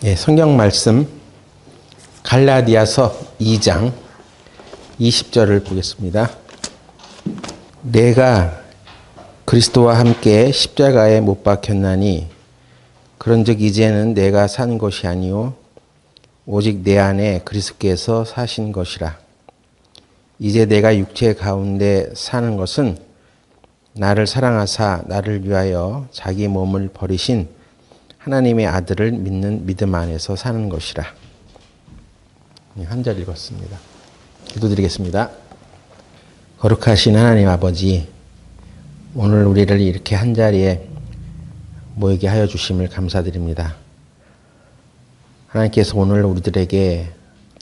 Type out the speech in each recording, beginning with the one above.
예, 성경 말씀 갈라디아서 2장 20절을 보겠습니다. 내가 그리스도와 함께 십자가에 못 박혔나니 그런즉 이제는 내가 산 것이 아니요 오직 내 안에 그리스도께서 사신 것이라. 이제 내가 육체 가운데 사는 것은 나를 사랑하사 나를 위하여 자기 몸을 버리신 하나님의 아들을 믿는 믿음 안에서 사는 것이라. 한 절 읽었습니다. 기도드리겠습니다. 거룩하신 하나님 아버지, 오늘 우리를 이렇게 한 자리에 모이게 하여 주심을 감사드립니다. 하나님께서 오늘 우리들에게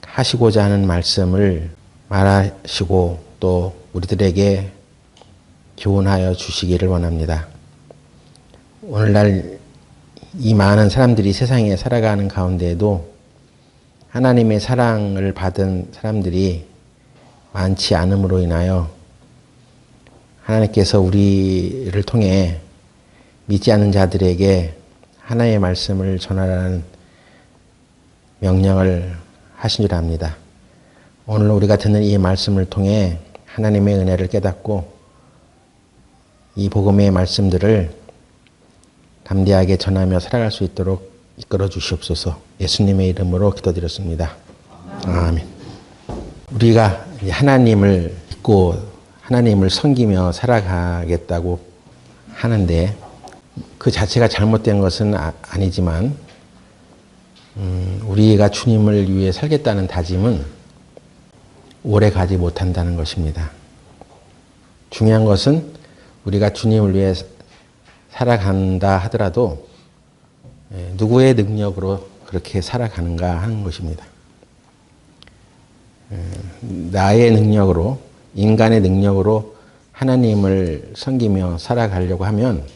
하시고자 하는 말씀을 말하시고 또 우리들에게 교훈하여 주시기를 원합니다. 오늘날 이 많은 사람들이 세상에 살아가는 가운데에도 하나님의 사랑을 받은 사람들이 많지 않음으로 인하여 하나님께서 우리를 통해 믿지 않는 자들에게 하나님의 말씀을 전하라는 명령을 하신 줄 압니다. 오늘 우리가 듣는 이 말씀을 통해 하나님의 은혜를 깨닫고 이 복음의 말씀들을 담대하게 전하며 살아갈 수 있도록 이끌어 주시옵소서. 예수님의 이름으로 기도드렸습니다. 아멘. 우리가 하나님을 믿고 하나님을 섬기며 살아가겠다고 하는데 그 자체가 잘못된 것은 아니지만 우리가 주님을 위해 살겠다는 다짐은 오래 가지 못한다는 것입니다. 중요한 것은 우리가 주님을 위해 살아간다 하더라도 누구의 능력으로 그렇게 살아가는가 하는 것입니다. 나의 능력으로, 인간의 능력으로 하나님을 섬기며 살아가려고 하면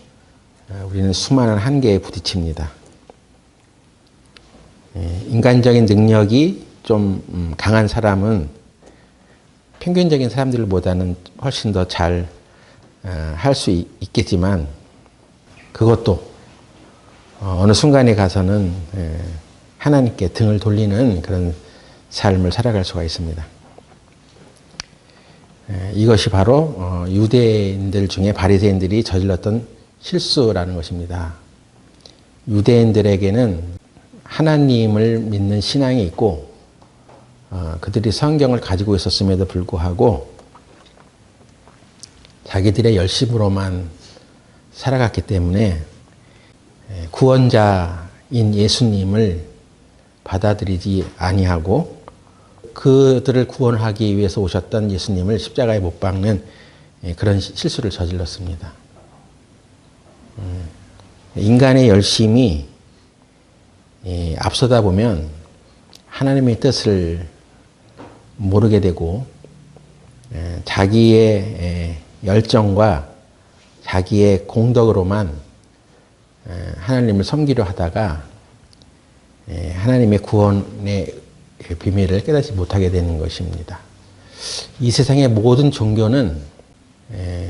우리는 수많은 한계에 부딪힙니다. 인간적인 능력이 좀 강한 사람은 평균적인 사람들보다는 훨씬 더 잘 할 수 있겠지만 그것도 어느 순간에 가서는 하나님께 등을 돌리는 그런 삶을 살아갈 수가 있습니다. 이것이 바로 유대인들 중에 바리새인들이 저질렀던 실수라는 것입니다. 유대인들에게는 하나님을 믿는 신앙이 있고 그들이 성경을 가지고 있었음에도 불구하고 자기들의 열심으로만 살아갔기 때문에 구원자인 예수님을 받아들이지 아니하고 그들을 구원하기 위해서 오셨던 예수님을 십자가에 못 박는 그런 실수를 저질렀습니다. 인간의 열심이 앞서다 보면 하나님의 뜻을 모르게 되고 자기의 열정과 자기의 공덕으로만 하나님을 섬기려 하다가 하나님의 구원의 비밀을 깨닫지 못하게 되는 것입니다. 이 세상의 모든 종교는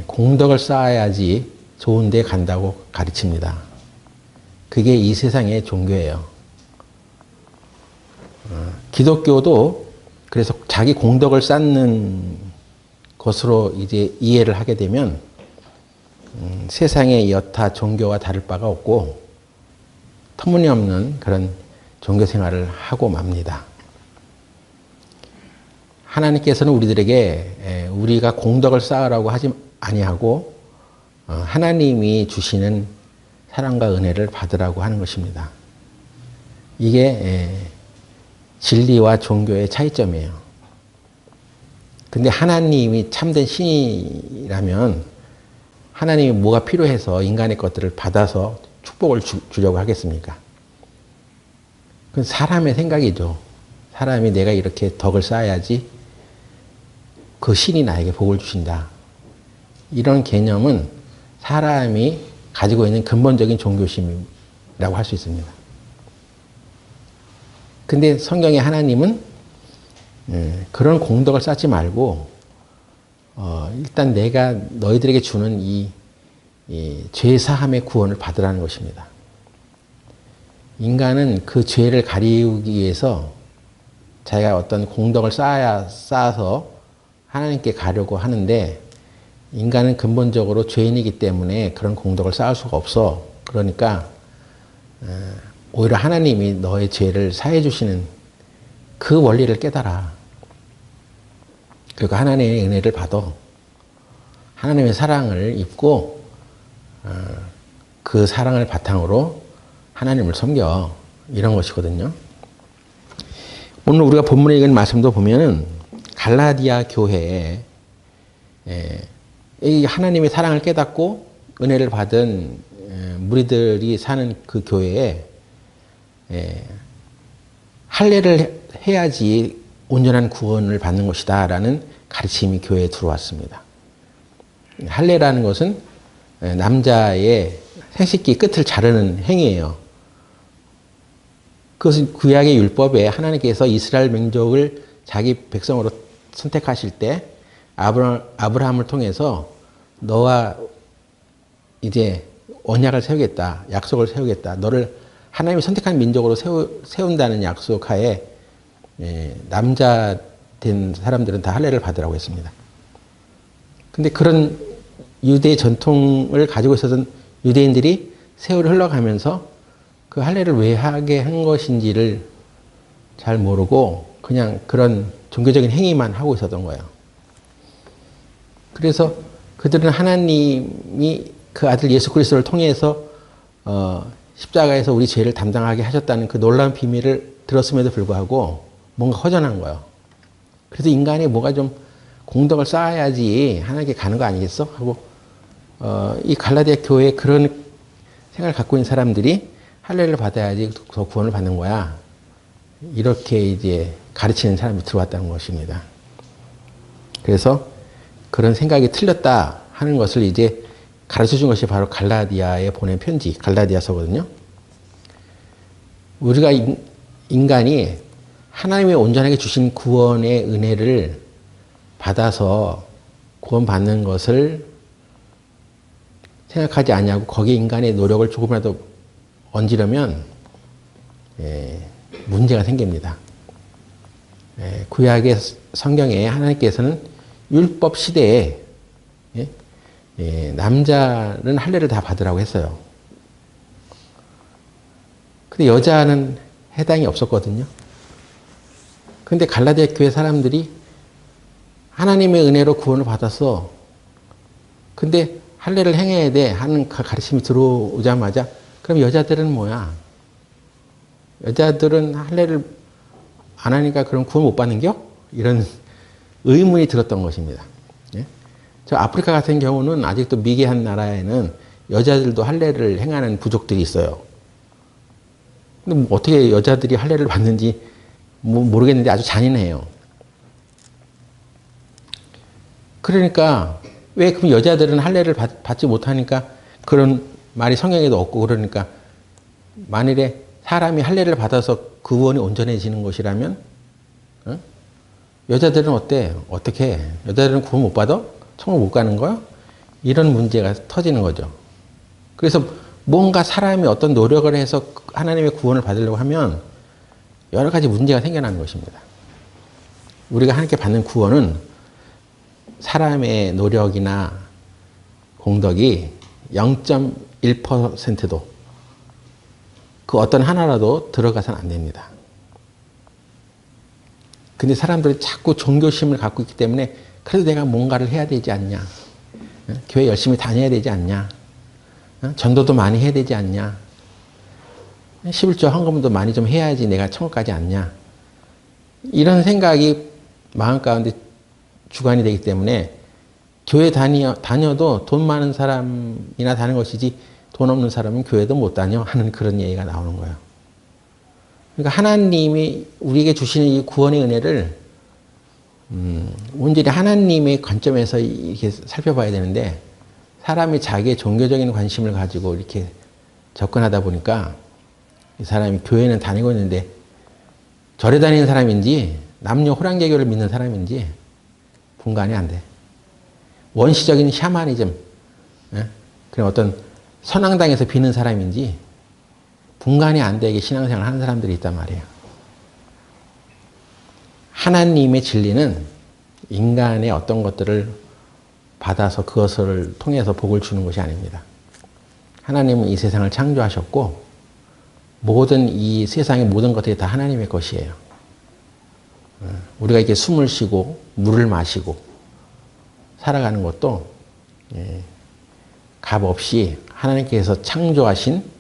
공덕을 쌓아야지 좋은 데 간다고 가르칩니다. 그게 이 세상의 종교예요. 기독교도 그래서 자기 공덕을 쌓는 것으로 이제 이해를 하게 되면 세상의 여타 종교와 다를 바가 없고 터무니없는 그런 종교 생활을 하고 맙니다. 하나님께서는 우리들에게 우리가 공덕을 쌓으라고 하지 아니하고 하나님이 주시는 사랑과 은혜를 받으라고 하는 것입니다. 이게 진리와 종교의 차이점이에요. 근데 하나님이 참된 신이라면 하나님이 뭐가 필요해서 인간의 것들을 받아서 축복을 주려고 하겠습니까? 그건 사람의 생각이죠. 사람이 내가 이렇게 덕을 쌓아야지 그 신이 나에게 복을 주신다. 이런 개념은 사람이 가지고 있는 근본적인 종교심이라고 할 수 있습니다. 근데 성경의 하나님은 그런 공덕을 쌓지 말고 일단 내가 너희들에게 주는 이 죄사함의 구원을 받으라는 것입니다. 인간은 그 죄를 가리우기 위해서 자기가 어떤 공덕을 쌓아서 하나님께 가려고 하는데, 인간은 근본적으로 죄인이기 때문에 그런 공덕을 쌓을 수가 없어. 그러니까 오히려 하나님이 너의 죄를 사해 주시는 그 원리를 깨달아. 그리고 하나님의 은혜를 받아. 하나님의 사랑을 입고 그 사랑을 바탕으로 하나님을 섬겨. 이런 것이거든요. 오늘 우리가 본문에 읽은 말씀도 보면은 갈라디아 교회에 이 하나님의 사랑을 깨닫고 은혜를 받은 무리들이 사는 그 교회에 할례를 해야지 온전한 구원을 받는 것이다 라는 가르침이 교회에 들어왔습니다. 할례라는 것은 남자의 생식기 끝을 자르는 행위예요. 그것은 구약의 율법에 하나님께서 이스라엘 민족을 자기 백성으로 선택하실 때 아브라함을 통해서 너와 이제 언약을 세우겠다, 약속을 세우겠다, 너를 하나님이 선택한 민족으로 세운다는 약속하에 남자 된 사람들은 다 할례를 받으라고 했습니다. 근데 그런 유대 전통을 가지고 있었던 유대인들이 세월이 흘러가면서 그 할례를 왜 하게 한 것인지를 잘 모르고 그냥 그런 종교적인 행위만 하고 있었던 거예요. 그래서 그들은 하나님이 그 아들 예수 그리스도를 통해서 십자가에서 우리 죄를 담당하게 하셨다는 그 놀라운 비밀을 들었음에도 불구하고 뭔가 허전한 거예요. 그래서 인간이 뭐가 좀 공덕을 쌓아야지 하나님께 가는 거 아니겠어? 하고 이 갈라디아 교회에 그런 생각을 갖고 있는 사람들이 할례를 받아야지 더 구원을 받는 거야. 이렇게 이제 가르치는 사람이 들어왔다는 것입니다. 그래서 그런 생각이 틀렸다 하는 것을 이제 가르쳐 준 것이 바로 갈라디아에 보낸 편지, 갈라디아서거든요. 우리가 인간이 하나님의 온전하게 주신 구원의 은혜를 받아서 구원받는 것을 생각하지 않냐고 거기에 인간의 노력을 조금이라도 얹으려면 문제가 생깁니다. 구약의 성경에 하나님께서는 율법 시대에 남자는 할례를 다 받으라고 했어요. 근데 여자는 해당이 없었거든요. 근데 갈라디아 교회 사람들이 하나님의 은혜로 구원을 받았어. 근데 할례를 행해야 돼 하는 가르침이 들어오자마자 그럼 여자들은 뭐야? 여자들은 할례를 안 하니까 그럼 구원 못 받는겨? 이런 의문이 들었던 것입니다. 저 아프리카 같은 경우는 아직도 미개한 나라에는 여자들도 할례를 행하는 부족들이 있어요. 근데 뭐 어떻게 여자들이 할례를 받는지 모르겠는데 아주 잔인해요. 그러니까 왜 그럼 여자들은 할례를 받지 못하니까 그런 말이 성경에도 없고 그러니까 만일에 사람이 할례를 받아서 구원이 온전해지는 것이라면 여자들은 어때? 어떻게 해? 여자들은 구원 못 받아? 천국 못 가는 거야? 이런 문제가 터지는 거죠. 그래서 뭔가 사람이 어떤 노력을 해서 하나님의 구원을 받으려고 하면 여러 가지 문제가 생겨나는 것입니다. 우리가 하나님께 받는 구원은 사람의 노력이나 공덕이 0.1%도 그 어떤 하나라도 들어가서는 안 됩니다. 근데 사람들이 자꾸 종교심을 갖고 있기 때문에 그래도 내가 뭔가를 해야 되지 않냐. 교회 열심히 다녀야 되지 않냐. 전도도 많이 해야 되지 않냐. 11조 헌금도 많이 좀 해야지 내가 천국 가지 않냐. 이런 생각이 마음 가운데 주관이 되기 때문에 교회 다녀도 돈 많은 사람이나 다니는 것이지 돈 없는 사람은 교회도 못 다녀 하는 그런 얘기가 나오는 거예요. 그러니까 하나님이 우리에게 주시는 이 구원의 은혜를 온전히 하나님의 관점에서 이렇게 살펴봐야 되는데 사람이 자기의 종교적인 관심을 가지고 이렇게 접근하다 보니까 이 사람이 교회는 다니고 있는데 절에 다니는 사람인지 남녀 호랑개교를 믿는 사람인지 분간이 안 돼. 원시적인 샤머니즘, 그런 어떤 선앙당에서 비는 사람인지 분간이 안 되게 신앙생활을 하는 사람들이 있단 말이에요. 하나님의 진리는 인간의 어떤 것들을 받아서 그것을 통해서 복을 주는 것이 아닙니다. 하나님은 이 세상을 창조하셨고 모든 이 세상의 모든 것들이 다 하나님의 것이에요. 우리가 이렇게 숨을 쉬고 물을 마시고 살아가는 것도 값 없이 하나님께서 창조하신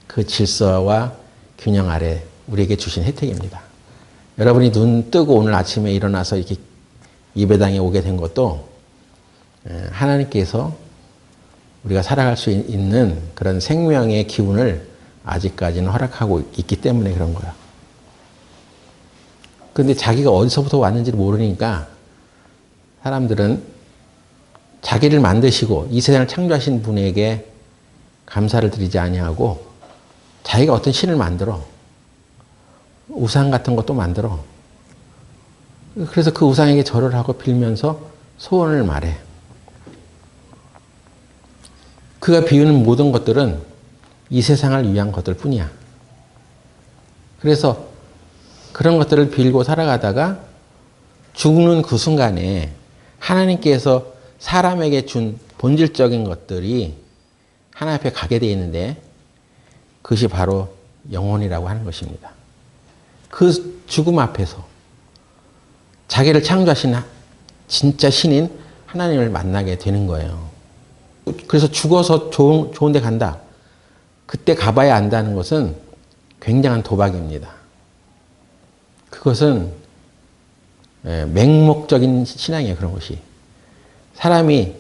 그 질서와 균형 아래 우리에게 주신 혜택입니다. 여러분이 눈 뜨고 오늘 아침에 일어나서 이렇게 예배당에 오게 된 것도 하나님께서 우리가 살아갈 수 있는 그런 생명의 기운을 아직까지는 허락하고 있기 때문에 그런 거야. 근데 자기가 어디서부터 왔는지를 모르니까 사람들은 자기를 만드시고 이 세상을 창조하신 분에게 감사를 드리지 아니하고 자기가 어떤 신을 만들어. 우상 같은 것도 만들어. 그래서 그 우상에게 절을 하고 빌면서 소원을 말해. 그가 비우는 모든 것들은 이 세상을 위한 것들 뿐이야. 그래서 그런 것들을 빌고 살아가다가 죽는 그 순간에 하나님께서 사람에게 준 본질적인 것들이 하나님 앞에 가게 되어 있는데 그것이 바로 영혼이라고 하는 것입니다. 그 죽음 앞에서 자기를 창조하신 진짜 신인 하나님을 만나게 되는 거예요. 그래서 죽어서 좋은 데 간다. 그때 가봐야 안다는 것은 굉장한 도박입니다. 그것은 맹목적인 신앙이에요. 그런 것이. 사람이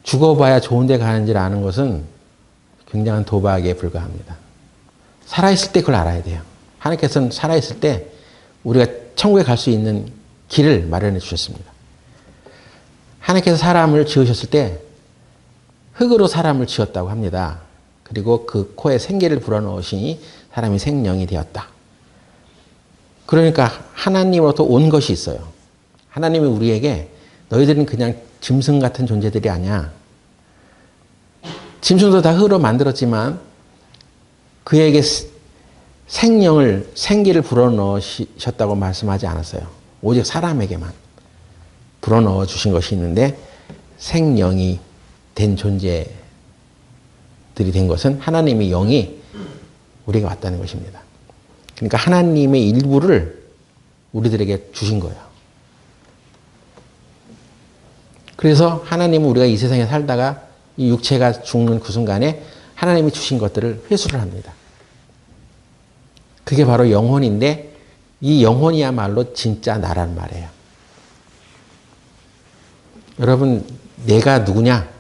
죽어봐야 좋은 데 가는지를 아는 것은 굉장한 도박에 불과합니다. 살아있을 때 그걸 알아야 돼요. 하나님께서는 살아있을 때 우리가 천국에 갈 수 있는 길을 마련해 주셨습니다. 하나님께서 사람을 지으셨을 때 흙으로 사람을 지었다고 합니다. 그리고 그 코에 생기를 불어넣으시니 사람이 생명이 되었다. 그러니까 하나님으로부터 온 것이 있어요. 하나님이 우리에게 너희들은 그냥 짐승 같은 존재들이 아니야. 짐승도 다 흙으로 만들었지만 그에게 생기를 불어넣으셨다고 말씀하지 않았어요. 오직 사람에게만 불어넣어 주신 것이 있는데 생명이 된 존재들이 된 것은 하나님의 영이 우리에게 왔다는 것입니다. 그러니까 하나님의 일부를 우리들에게 주신 거예요. 그래서 하나님은 우리가 이 세상에 살다가 이 육체가 죽는 그 순간에 하나님이 주신 것들을 회수를 합니다. 그게 바로 영혼인데 이 영혼이야말로 진짜 나란 말이에요. 여러분, 내가 누구냐?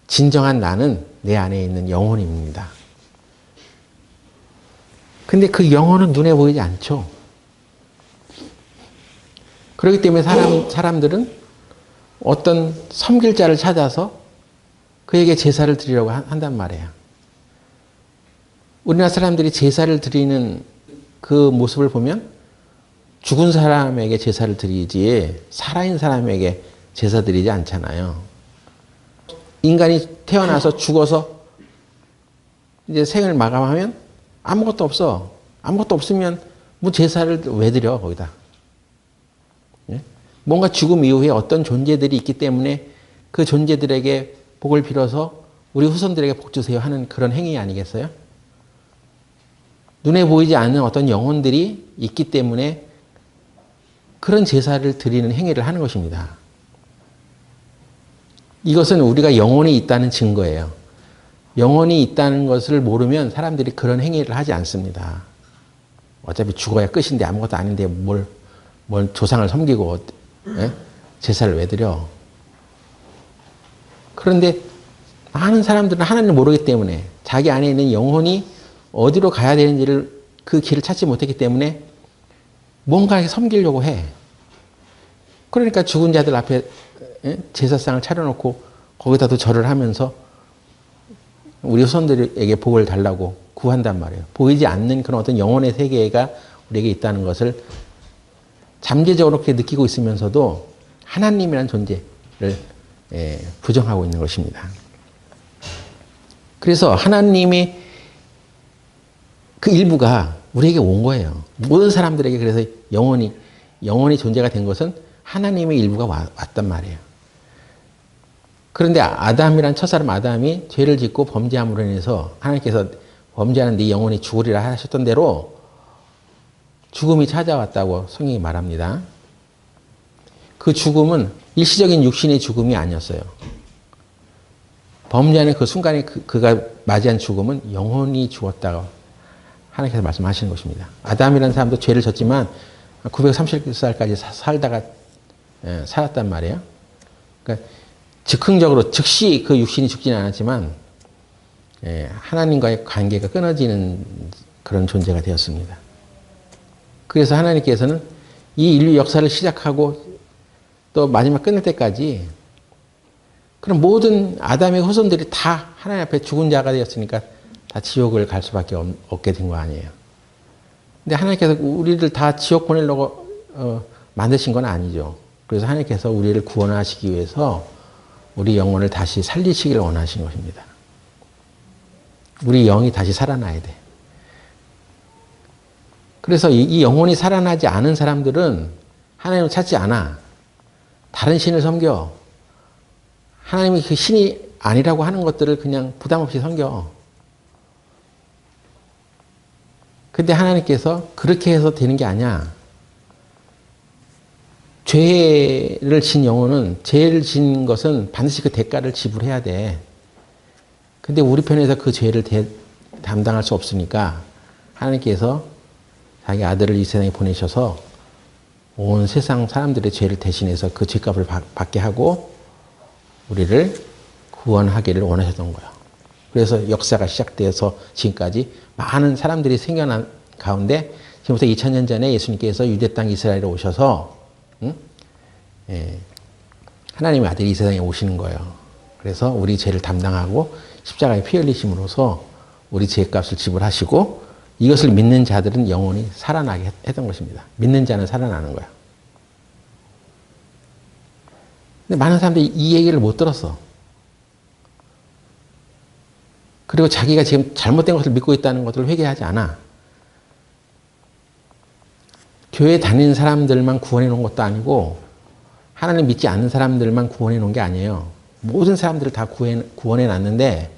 진정한 나는 내 안에 있는 영혼입니다. 근데 그 영혼은 눈에 보이지 않죠. 그렇기 때문에 사람들은 어떤 섬길 자를 찾아서 그에게 제사를 드리려고 한단 말이에요. 우리나라 사람들이 제사를 드리는 그 모습을 보면 죽은 사람에게 제사를 드리지 살아있는 사람에게 제사 드리지 않잖아요. 인간이 태어나서 죽어서 이제 생을 마감하면 아무것도 없어. 아무것도 없으면 뭐 제사를 왜 드려 거기다. 예? 뭔가 죽음 이후에 어떤 존재들이 있기 때문에 그 존재들에게 복을 빌어서 우리 후손들에게 복 주세요 하는 그런 행위 아니겠어요? 눈에 보이지 않는 어떤 영혼들이 있기 때문에 그런 제사를 드리는 행위를 하는 것입니다. 이것은 우리가 영혼이 있다는 증거예요. 영혼이 있다는 것을 모르면 사람들이 그런 행위를 하지 않습니다. 어차피 죽어야 끝인데 아무것도 아닌데 뭘 조상을 섬기고 제사를 왜 드려. 그런데 많은 사람들은 하나님을 모르기 때문에 자기 안에 있는 영혼이 어디로 가야 되는지를 그 길을 찾지 못했기 때문에 뭔가 섬기려고 해. 그러니까 죽은 자들 앞에 제사상을 차려놓고 거기다도 절을 하면서 우리 후손들에게 복을 달라고 구한단 말이에요. 보이지 않는 그런 어떤 영혼의 세계가 우리에게 있다는 것을 잠재적으로 그렇게 느끼고 있으면서도 하나님이라는 존재를 부정하고 있는 것입니다. 그래서 하나님이 그 일부가 우리에게 온 거예요. 모든 사람들에게. 그래서 영원히 존재가 된 것은 하나님의 일부가 왔단 말이에요. 그런데 아담이란 첫사람 아담이 죄를 짓고 범죄함으로 인해서 하나님께서 범죄하는 네 영혼이 죽으리라 하셨던 대로 죽음이 찾아왔다고 성경이 말합니다. 그 죽음은 일시적인 육신의 죽음이 아니었어요. 범죄하는 그 순간에 그가 맞이한 죽음은 영혼이 죽었다고 하나님께서 말씀하시는 것입니다. 아담이라는 사람도 죄를 졌지만 930살까지 살다가 살았단 말이에요. 그러니까 즉흥적으로 즉시 그 육신이 죽지는 않았지만 하나님과의 관계가 끊어지는 그런 존재가 되었습니다. 그래서 하나님께서는 이 인류 역사를 시작하고 또 마지막 끝낼 때까지 그럼 모든 아담의 후손들이 다 하나님 앞에 죽은 자가 되었으니까 다 지옥을 갈 수밖에 없게 된 거 아니에요. 근데 하나님께서 우리를 다 지옥 보내려고 만드신 건 아니죠. 그래서 하나님께서 우리를 구원하시기 위해서 우리 영혼을 다시 살리시기를 원하신 것입니다. 우리 영이 다시 살아나야 돼. 그래서 이 영혼이 살아나지 않은 사람들은 하나님을 찾지 않아. 다른 신을 섬겨. 하나님이 그 신이 아니라고 하는 것들을 그냥 부담 없이 섬겨. 근데 하나님께서 그렇게 해서 되는 게 아니야. 죄를 진 영혼은, 죄를 진 것은 반드시 그 대가를 지불해야 돼. 근데 우리 편에서 그 죄를 담당할 수 없으니까 하나님께서 자기 아들을 이 세상에 보내셔서 온 세상 사람들의 죄를 대신해서 그 죄값을 받게 하고 우리를 구원하기를 원하셨던 거예요. 그래서 역사가 시작되어서 지금까지 많은 사람들이 생겨난 가운데 지금부터 2000년 전에 예수님께서 유대 땅 이스라엘에 오셔서 하나님의 아들이 이 세상에 오시는 거예요. 그래서 우리 죄를 담당하고 십자가에 피 흘리심으로써 우리 죄값을 지불하시고 이것을 믿는 자들은 영원히 살아나게 했던 것입니다. 믿는 자는 살아나는 거야. 근데 많은 사람들이 이 얘기를 못 들었어. 그리고 자기가 지금 잘못된 것을 믿고 있다는 것을 회개하지 않아. 교회 다니는 사람들만 구원해 놓은 것도 아니고 하나님 믿지 않는 사람들만 구원해 놓은 게 아니에요. 모든 사람들을 다 구원해 놨는데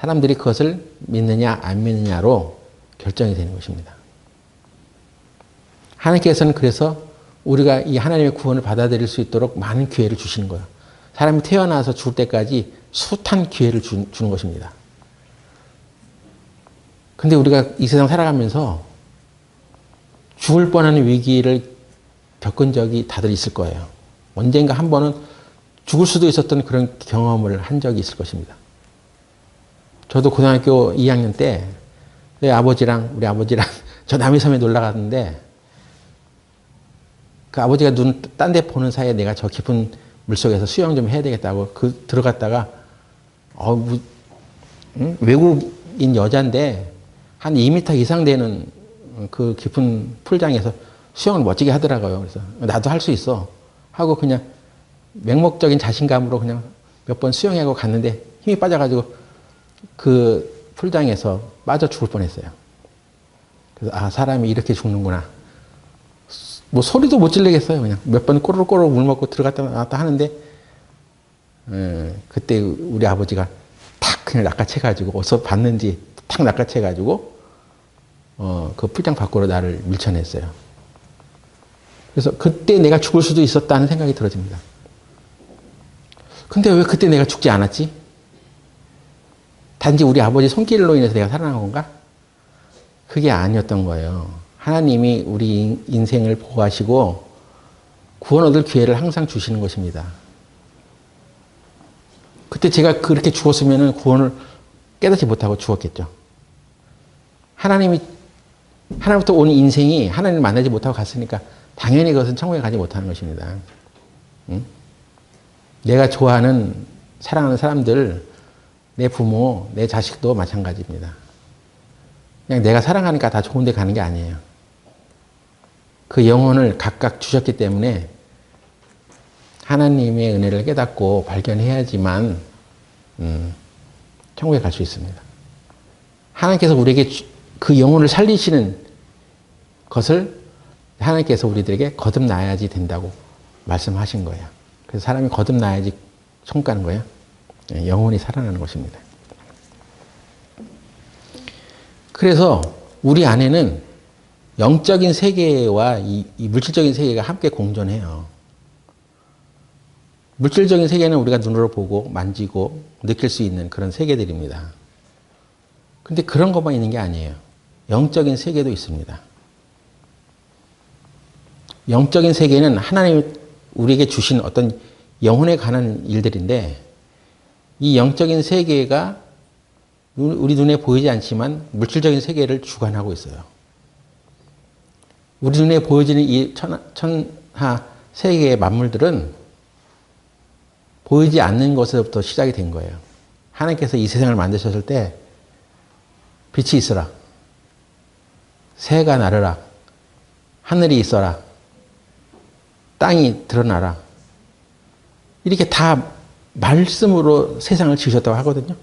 사람들이 그것을 믿느냐 안 믿느냐로 결정이 되는 것입니다. 하나님께서는 그래서 우리가 이 하나님의 구원을 받아들일 수 있도록 많은 기회를 주시는 거예요. 사람이 태어나서 죽을 때까지 숱한 기회를 주는 것입니다. 근데 우리가 이 세상 살아가면서 죽을 뻔한 위기를 겪은 적이 다들 있을 거예요. 언젠가 한 번은 죽을 수도 있었던 그런 경험을 한 적이 있을 것입니다. 저도 고등학교 2학년 때 우리 아버지랑 저 남이섬에 놀러 갔는데 그 아버지가 눈 딴 데 보는 사이에 내가 저 깊은 물속에서 수영 좀 해야 되겠다고 들어갔다가 외국인 여잔데 한 2m 이상 되는 그 깊은 풀장에서 수영을 멋지게 하더라고요. 그래서 나도 할 수 있어 하고 그냥 맹목적인 자신감으로 그냥 몇 번 수영하고 갔는데 힘이 빠져가지고 그 풀장에서 빠져 죽을 뻔했어요. 그래서 사람이 이렇게 죽는구나. 뭐 소리도 못 지르겠어요. 그냥 몇 번 꼬르륵 물 먹고 들어갔다 나왔다 하는데 그때 우리 아버지가 탁 그냥 낚아채가지고 어디서 봤는지 탁 낚아채가지고 그 풀장 밖으로 나를 밀쳐냈어요. 그래서 그때 내가 죽을 수도 있었다는 생각이 들어집니다. 근데 왜 그때 내가 죽지 않았지? 단지 우리 아버지 손길로 인해서 내가 살아난 건가? 그게 아니었던 거예요. 하나님이 우리 인생을 보호하시고 구원 얻을 기회를 항상 주시는 것입니다. 그때 제가 그렇게 죽었으면 구원을 깨닫지 못하고 죽었겠죠. 하나님부터 온 인생이 하나님을 만나지 못하고 갔으니까 당연히 그것은 천국에 가지 못하는 것입니다. 응? 내가 좋아하는, 사랑하는 사람들, 내 부모, 내 자식도 마찬가지입니다. 그냥 내가 사랑하니까 다 좋은 데 가는 게 아니에요. 그 영혼을 각각 주셨기 때문에 하나님의 은혜를 깨닫고 발견해야지만 천국에 갈 수 있습니다. 하나님께서 우리에게 그 영혼을 살리시는 것을 하나님께서 우리들에게 거듭나야지 된다고 말씀하신 거예요. 그래서 사람이 거듭나야지 천국 가는 거예요. 영혼이 살아나는 것입니다. 그래서 우리 안에는 영적인 세계와 이 물질적인 세계가 함께 공존해요. 물질적인 세계는 우리가 눈으로 보고 만지고 느낄 수 있는 그런 세계들입니다. 근데 그런 것만 있는 게 아니에요. 영적인 세계도 있습니다. 영적인 세계는 하나님이 우리에게 주신 어떤 영혼에 관한 일들인데, 이 영적인 세계가 우리 눈에 보이지 않지만 물질적인 세계를 주관하고 있어요. 우리 눈에 보여지는 이 천하 세계의 만물들은 보이지 않는 것에서부터 시작이 된 거예요. 하나님께서 이 세상을 만드셨을 때 빛이 있어라, 새가 나르라, 하늘이 있어라, 땅이 드러나라, 이렇게 다 말씀으로 세상을 지으셨다고 하거든요.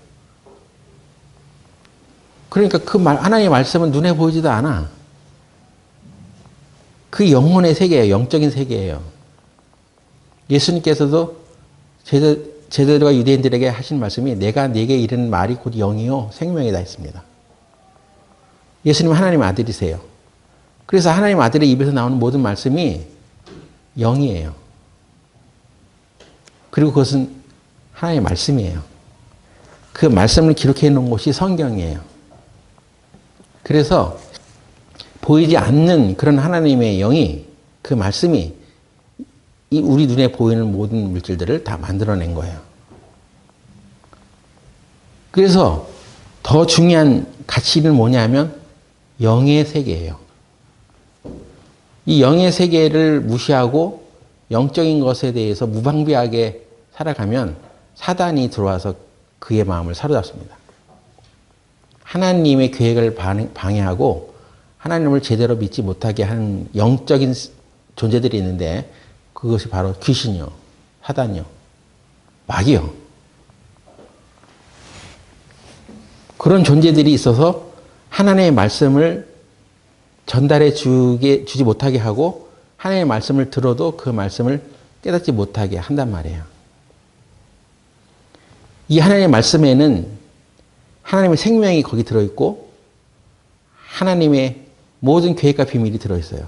그러니까 그 하나님의 말씀은 눈에 보이지도 않아. 그 영혼의 세계예요. 영적인 세계예요. 예수님께서도 제자들과 유대인들에게 하신 말씀이 내가 네게 이르는 말이 곧 영이요 생명이다 했습니다. 예수님은 하나님의 아들이세요. 그래서 하나님의 아들의 입에서 나오는 모든 말씀이 영이에요. 그리고 그것은 하나님의 말씀이에요. 그 말씀을 기록해 놓은 곳이 성경이에요. 그래서 보이지 않는 그런 하나님의 영이, 그 말씀이 이 우리 눈에 보이는 모든 물질들을 다 만들어낸 거예요. 그래서 더 중요한 가치는 뭐냐면 영의 세계예요. 이 영의 세계를 무시하고 영적인 것에 대해서 무방비하게 살아가면 사단이 들어와서 그의 마음을 사로잡습니다. 하나님의 계획을 방해하고 하나님을 제대로 믿지 못하게 하는 영적인 존재들이 있는데, 그것이 바로 귀신이요, 사단이요, 마귀요. 그런 존재들이 있어서 하나님의 말씀을 전달해 주지 못하게 하고, 하나님의 말씀을 들어도 그 말씀을 깨닫지 못하게 한단 말이에요. 이 하나님의 말씀에는 하나님의 생명이 거기 들어있고 하나님의 모든 계획과 비밀이 들어있어요.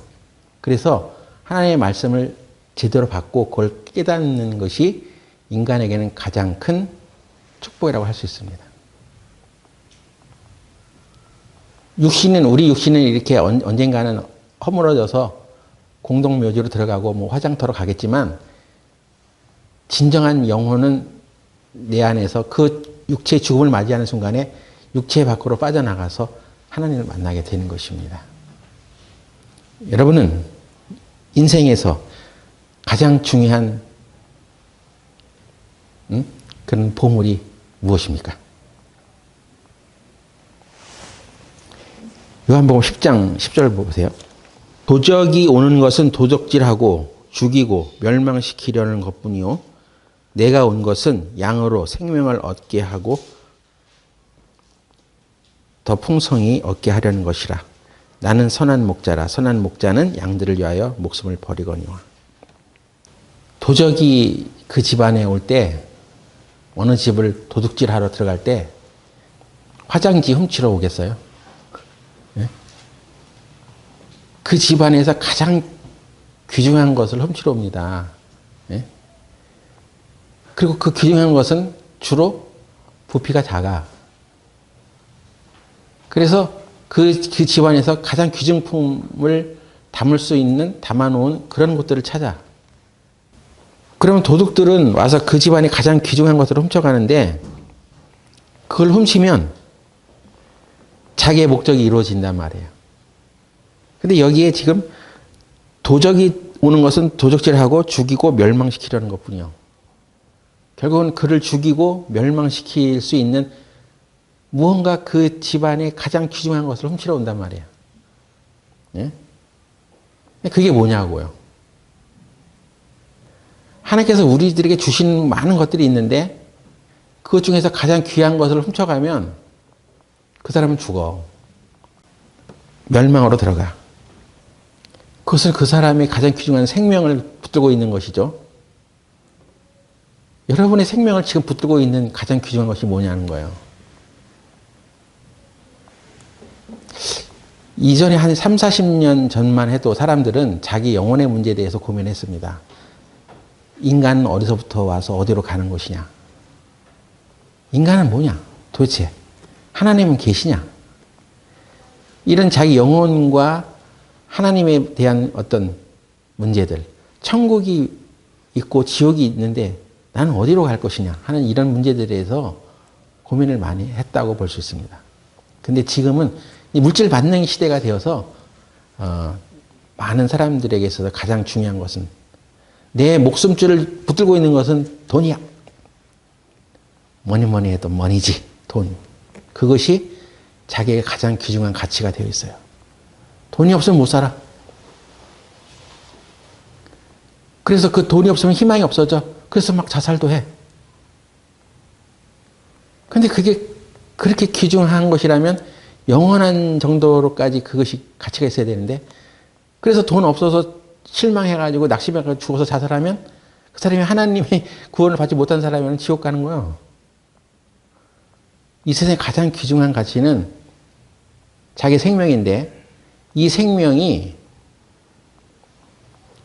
그래서 하나님의 말씀을 제대로 받고 그걸 깨닫는 것이 인간에게는 가장 큰 축복이라고 할 수 있습니다. 우리 육신은 이렇게 언젠가는 허물어져서 공동묘지로 들어가고 뭐 화장터로 가겠지만, 진정한 영혼은 내 안에서 그 육체의 죽음을 맞이하는 순간에 육체 밖으로 빠져나가서 하나님을 만나게 되는 것입니다. 여러분은 인생에서 가장 중요한 그런 보물이 무엇입니까? 요한복음 10장 10절 보세요. 도적이 오는 것은 도적질하고 죽이고 멸망시키려는 것뿐이요 내가 온 것은 양으로 생명을 얻게 하고 더 풍성히 얻게 하려는 것이라. 나는 선한 목자라. 선한 목자는 양들을 위하여 목숨을 버리거니와. 도적이 그 집안에 올 때, 어느 집을 도둑질하러 들어갈 때 화장지 훔치러 오겠어요? 네? 그 집안에서 가장 귀중한 것을 훔치러 옵니다. 네? 그리고 그 귀중한 것은 주로 부피가 작아. 그래서 그 집안에서 가장 귀중품을 담아놓은 그런 곳들을 찾아. 그러면 도둑들은 와서 그 집안에 가장 귀중한 것을 훔쳐가는데, 그걸 훔치면 자기의 목적이 이루어진단 말이에요. 근데 여기에 지금 도적이 오는 것은 도적질하고 죽이고 멸망시키려는 것뿐이요. 결국은 그를 죽이고 멸망시킬 수 있는 무언가 그 집안에 가장 귀중한 것을 훔치러 온단 말이에요. 예? 그게 뭐냐고요. 하나님께서 우리들에게 주신 많은 것들이 있는데 그것 중에서 가장 귀한 것을 훔쳐가면 그 사람은 죽어. 멸망으로 들어가. 그것은 그 사람의 가장 귀중한 생명을 붙들고 있는 것이죠. 여러분의 생명을 지금 붙들고 있는 가장 귀중한 것이 뭐냐는 거예요. 이전에 한 3, 40년 전만 해도 사람들은 자기 영혼의 문제에 대해서 고민했습니다. 인간은 어디서부터 와서 어디로 가는 것이냐? 인간은 뭐냐? 도대체 하나님은 계시냐? 이런 자기 영혼과 하나님에 대한 어떤 문제들, 천국이 있고 지옥이 있는데 나는 어디로 갈 것이냐 하는 이런 문제들에 대해서 고민을 많이 했다고 볼 수 있습니다. 근데 지금은 이 물질 만능 시대가 되어서 많은 사람들에게 있어서 가장 중요한 것은 내 목숨줄을 붙들고 있는 것은 돈이야. 뭐니 해도 머니지, 돈. 그것이 자기의 가장 귀중한 가치가 되어 있어요. 돈이 없으면 못 살아. 그래서 그 돈이 없으면 희망이 없어져. 그래서 막 자살도 해. 근데 그게 그렇게 귀중한 것이라면 영원한 정도로까지 그것이 가치가 있어야 되는데, 그래서 돈 없어서 실망해가지고 낙심해가지고 죽어서 자살하면 그 사람이 하나님의 구원을 받지 못한 사람이면 지옥 가는 거예요. 이 세상의 가장 귀중한 가치는 자기 생명인데, 이 생명이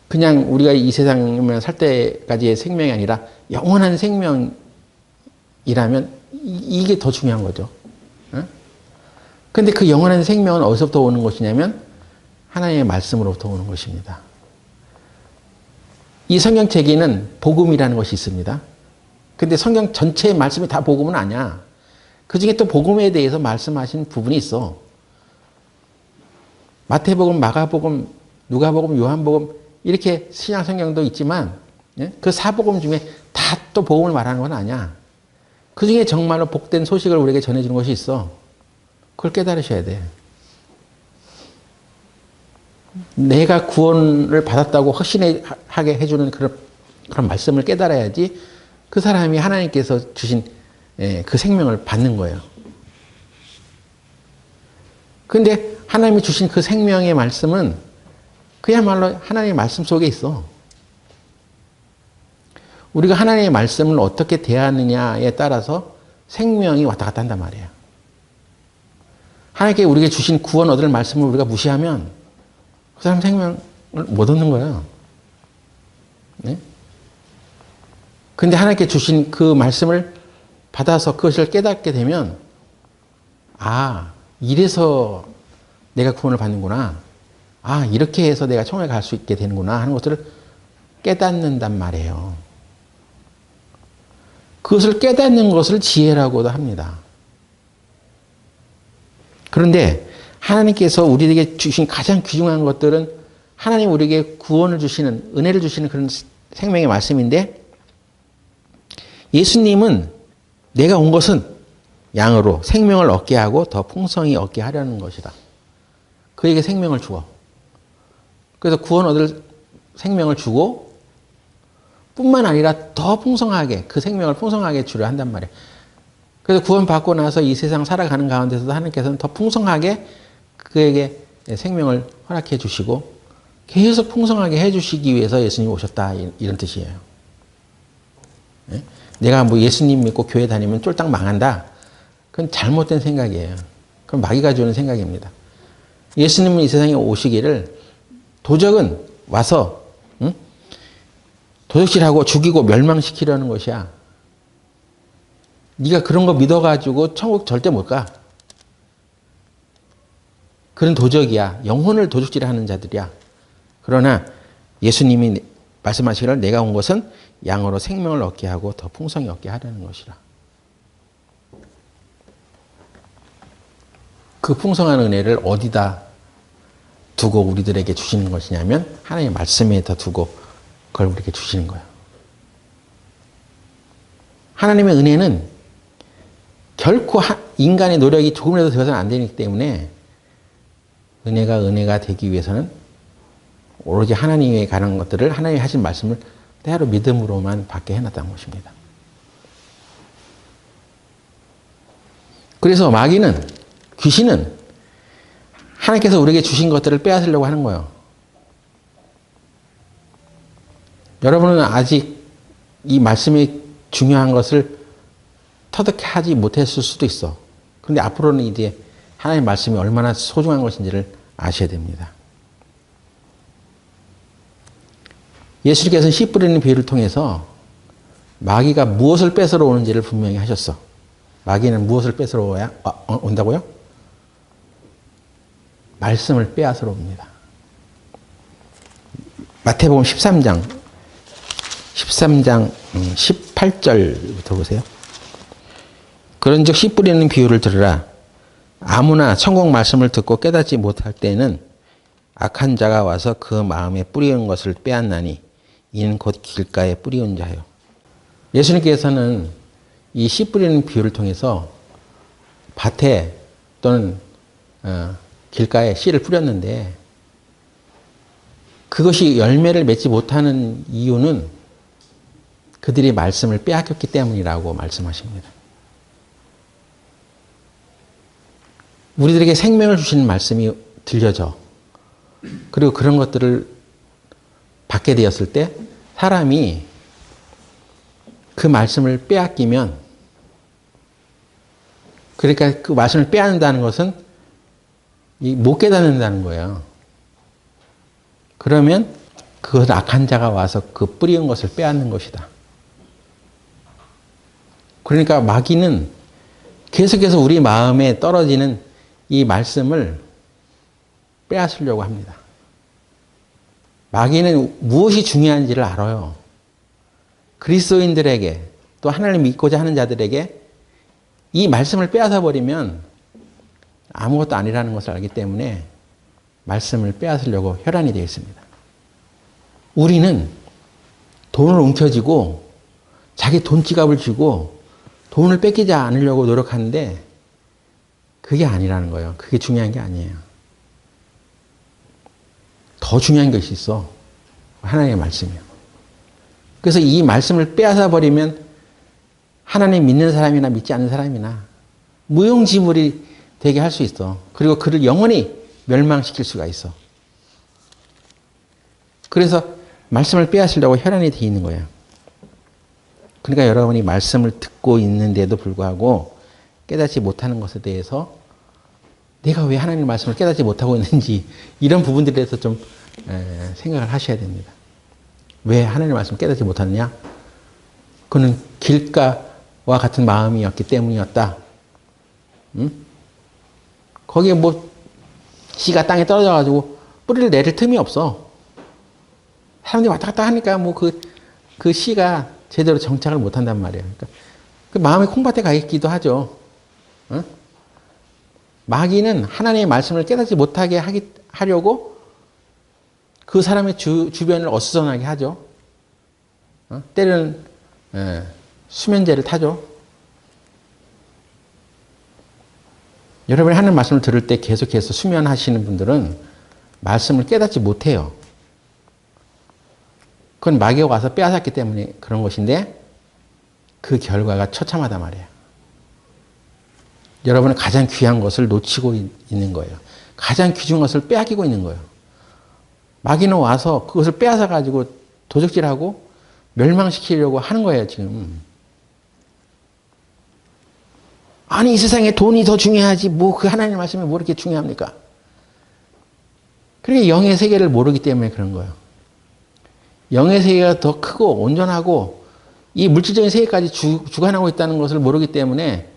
그냥 우리가 이 세상에 살 때까지의 생명이 아니라 영원한 생명이라면 이게 더 중요한 거죠. 그런데 그 영원한 생명은 어디서부터 오는 것이냐면 하나님의 말씀으로부터 오는 것입니다. 이 성경책에는 복음이라는 것이 있습니다. 근데 성경 전체의 말씀이 다 복음은 아니야. 그 중에 또 복음에 대해서 말씀하신 부분이 있어. 마태복음, 마가복음, 누가복음, 요한복음 이렇게 신약 성경도 있지만 그 사복음 중에 다 또 복음을 말하는 건 아니야. 그 중에 정말로 복된 소식을 우리에게 전해주는 것이 있어. 그걸 깨달으셔야 돼. 내가 구원을 받았다고 확신하게 해주는 그런 말씀을 깨달아야지 그 사람이 하나님께서 주신 그 생명을 받는 거예요. 그런데 하나님이 주신 그 생명의 말씀은 그야말로 하나님의 말씀 속에 있어. 우리가 하나님의 말씀을 어떻게 대하느냐에 따라서 생명이 왔다 갔다 한단 말이에요. 하나님께 우리에게 주신 구원 얻을 말씀을 우리가 무시하면 그 사람 생명을 못 얻는 거예요. 네? 근데 하나님께 주신 그 말씀을 받아서 그것을 깨닫게 되면, 아, 이래서 내가 구원을 받는구나. 아, 이렇게 해서 내가 천국에 갈 수 있게 되는구나 하는 것을 깨닫는단 말이에요. 그것을 깨닫는 것을 지혜라고도 합니다. 그런데 하나님께서 우리에게 주신 가장 귀중한 것들은 하나님 우리에게 구원을 주시는, 은혜를 주시는 그런 생명의 말씀인데, 예수님은 내가 온 것은 양으로 생명을 얻게 하고 더 풍성히 얻게 하려는 것이다. 그에게 생명을 주어. 그래서 구원 얻을 생명을 주고 뿐만 아니라 더 풍성하게, 그 생명을 풍성하게 주려 한단 말이에요. 그래서 구원받고 나서 이 세상 살아가는 가운데서도 하나님께서는 더 풍성하게 그에게 생명을 허락해 주시고 계속 풍성하게 해 주시기 위해서 예수님이 오셨다, 이런 뜻이에요. 내가 뭐 예수님 믿고 교회 다니면 쫄딱 망한다. 그건 잘못된 생각이에요. 그건 마귀가 주는 생각입니다. 예수님은 이 세상에 오시기를 도적은 와서 도적질하고 죽이고 멸망시키려는 것이야. 네가 그런 거 믿어가지고 천국 절대 못 가. 그런 도적이야. 영혼을 도적질하는 자들이야. 그러나 예수님이 말씀하시기를 내가 온 것은 양으로 생명을 얻게 하고 더 풍성히 얻게 하려는 것이라. 그 풍성한 은혜를 어디다 두고 우리들에게 주시는 것이냐면 하나님의 말씀에다 두고 그걸 우리에게 주시는 거예요. 하나님의 은혜는 결코 인간의 노력이 조금이라도 되어서는 안 되기 때문에 은혜가 되기 위해서는 오로지 하나님에 관한 것들을 하나님이 하신 말씀을 때로 믿음으로만 받게 해놨다는 것입니다. 그래서 마귀는, 귀신은 하나님께서 우리에게 주신 것들을 빼앗으려고 하는 거예요. 여러분은 아직 이 말씀이 중요한 것을 터득 하지 못했을 수도 있어. 그런데 앞으로는 이제 하나님의 말씀이 얼마나 소중한 것인지를 아셔야 됩니다. 예수님께서는 씨 뿌리는 비유를 통해서 마귀가 무엇을 뺏으러 오는지를 분명히 하셨어. 마귀는 무엇을 뺏으러 온다고요? 말씀을 빼앗으러 옵니다. 마태복음 13장 18절부터 보세요. 그런즉 씨 뿌리는 비유를 들으라. 아무나 천국 말씀을 듣고 깨닫지 못할 때는 악한 자가 와서 그 마음에 뿌리운 것을 빼앗나니 이는 곧 길가에 뿌리운 자요. 예수님께서는 이 씨 뿌리는 비유를 통해서 밭에 또는 길가에 씨를 뿌렸는데 그것이 열매를 맺지 못하는 이유는 그들이 말씀을 빼앗겼기 때문이라고 말씀하십니다. 우리들에게 생명을 주시는 말씀이 들려져. 그리고 그런 것들을 받게 되었을 때 사람이 그 말씀을 빼앗기면, 그러니까 그 말씀을 빼앗는다는 것은 못 깨닫는다는 거예요. 그러면 그것은 악한 자가 와서 그 뿌리운 것을 빼앗는 것이다. 그러니까 마귀는 계속해서 우리 마음에 떨어지는 이 말씀을 빼앗으려고 합니다. 마귀는 무엇이 중요한지를 알아요. 그리스도인들에게 또 하나님을 믿고자 하는 자들에게 이 말씀을 빼앗아 버리면 아무것도 아니라는 것을 알기 때문에 말씀을 빼앗으려고 혈안이 되어 있습니다. 우리는 돈을 움켜쥐고 자기 돈 지갑을 쥐고 돈을 뺏기지 않으려고 노력하는데 그게 아니라는 거예요. 그게 중요한 게 아니에요. 더 중요한 것이 있어. 하나님의 말씀이요. 그래서 이 말씀을 빼앗아 버리면 하나님 믿는 사람이나 믿지 않는 사람이나 무용지물이 되게 할 수 있어. 그리고 그를 영원히 멸망시킬 수가 있어. 그래서 말씀을 빼앗으려고 혈안이 되어 있는 거예요. 그러니까 여러분이 말씀을 듣고 있는데도 불구하고 깨닫지 못하는 것에 대해서 내가 왜 하나님의 말씀을 깨닫지 못하고 있는지 이런 부분들에 대해서 좀 생각을 하셔야 됩니다. 왜 하나님의 말씀을 깨닫지 못하느냐? 그는 길가와 같은 마음이었기 때문이었다. 응? 거기에 뭐 씨가 땅에 떨어져가지고 뿌리를 내릴 틈이 없어. 사람들이 왔다 갔다 하니까 뭐 그 씨가 제대로 정착을 못한단 말이에요. 그러니까 그 마음이 콩밭에 가 있기도 하죠. 응? 마귀는 하나님의 말씀을 깨닫지 못하게 하려고 그 사람의 주변을 어수선하게 하죠. 때로는 수면제를 타죠. 여러분이 하는 말씀을 들을 때 계속해서 수면하시는 분들은 말씀을 깨닫지 못해요. 그건 마귀가 와서 빼앗았기 때문에 그런 것인데 그 결과가 처참하단 말이에요. 여러분은 가장 귀한 것을 놓치고 있는 거예요. 가장 귀중한 것을 빼앗기고 있는 거예요. 마귀는 와서 그것을 빼앗아 가지고 도적질하고 멸망시키려고 하는 거예요, 지금. 아니, 이 세상에 돈이 더 중요하지, 뭐, 그 하나님의 말씀이 뭐 이렇게 중요합니까? 그러니까 영의 세계를 모르기 때문에 그런 거예요. 영의 세계가 더 크고 온전하고 이 물질적인 세계까지 주관하고 있다는 것을 모르기 때문에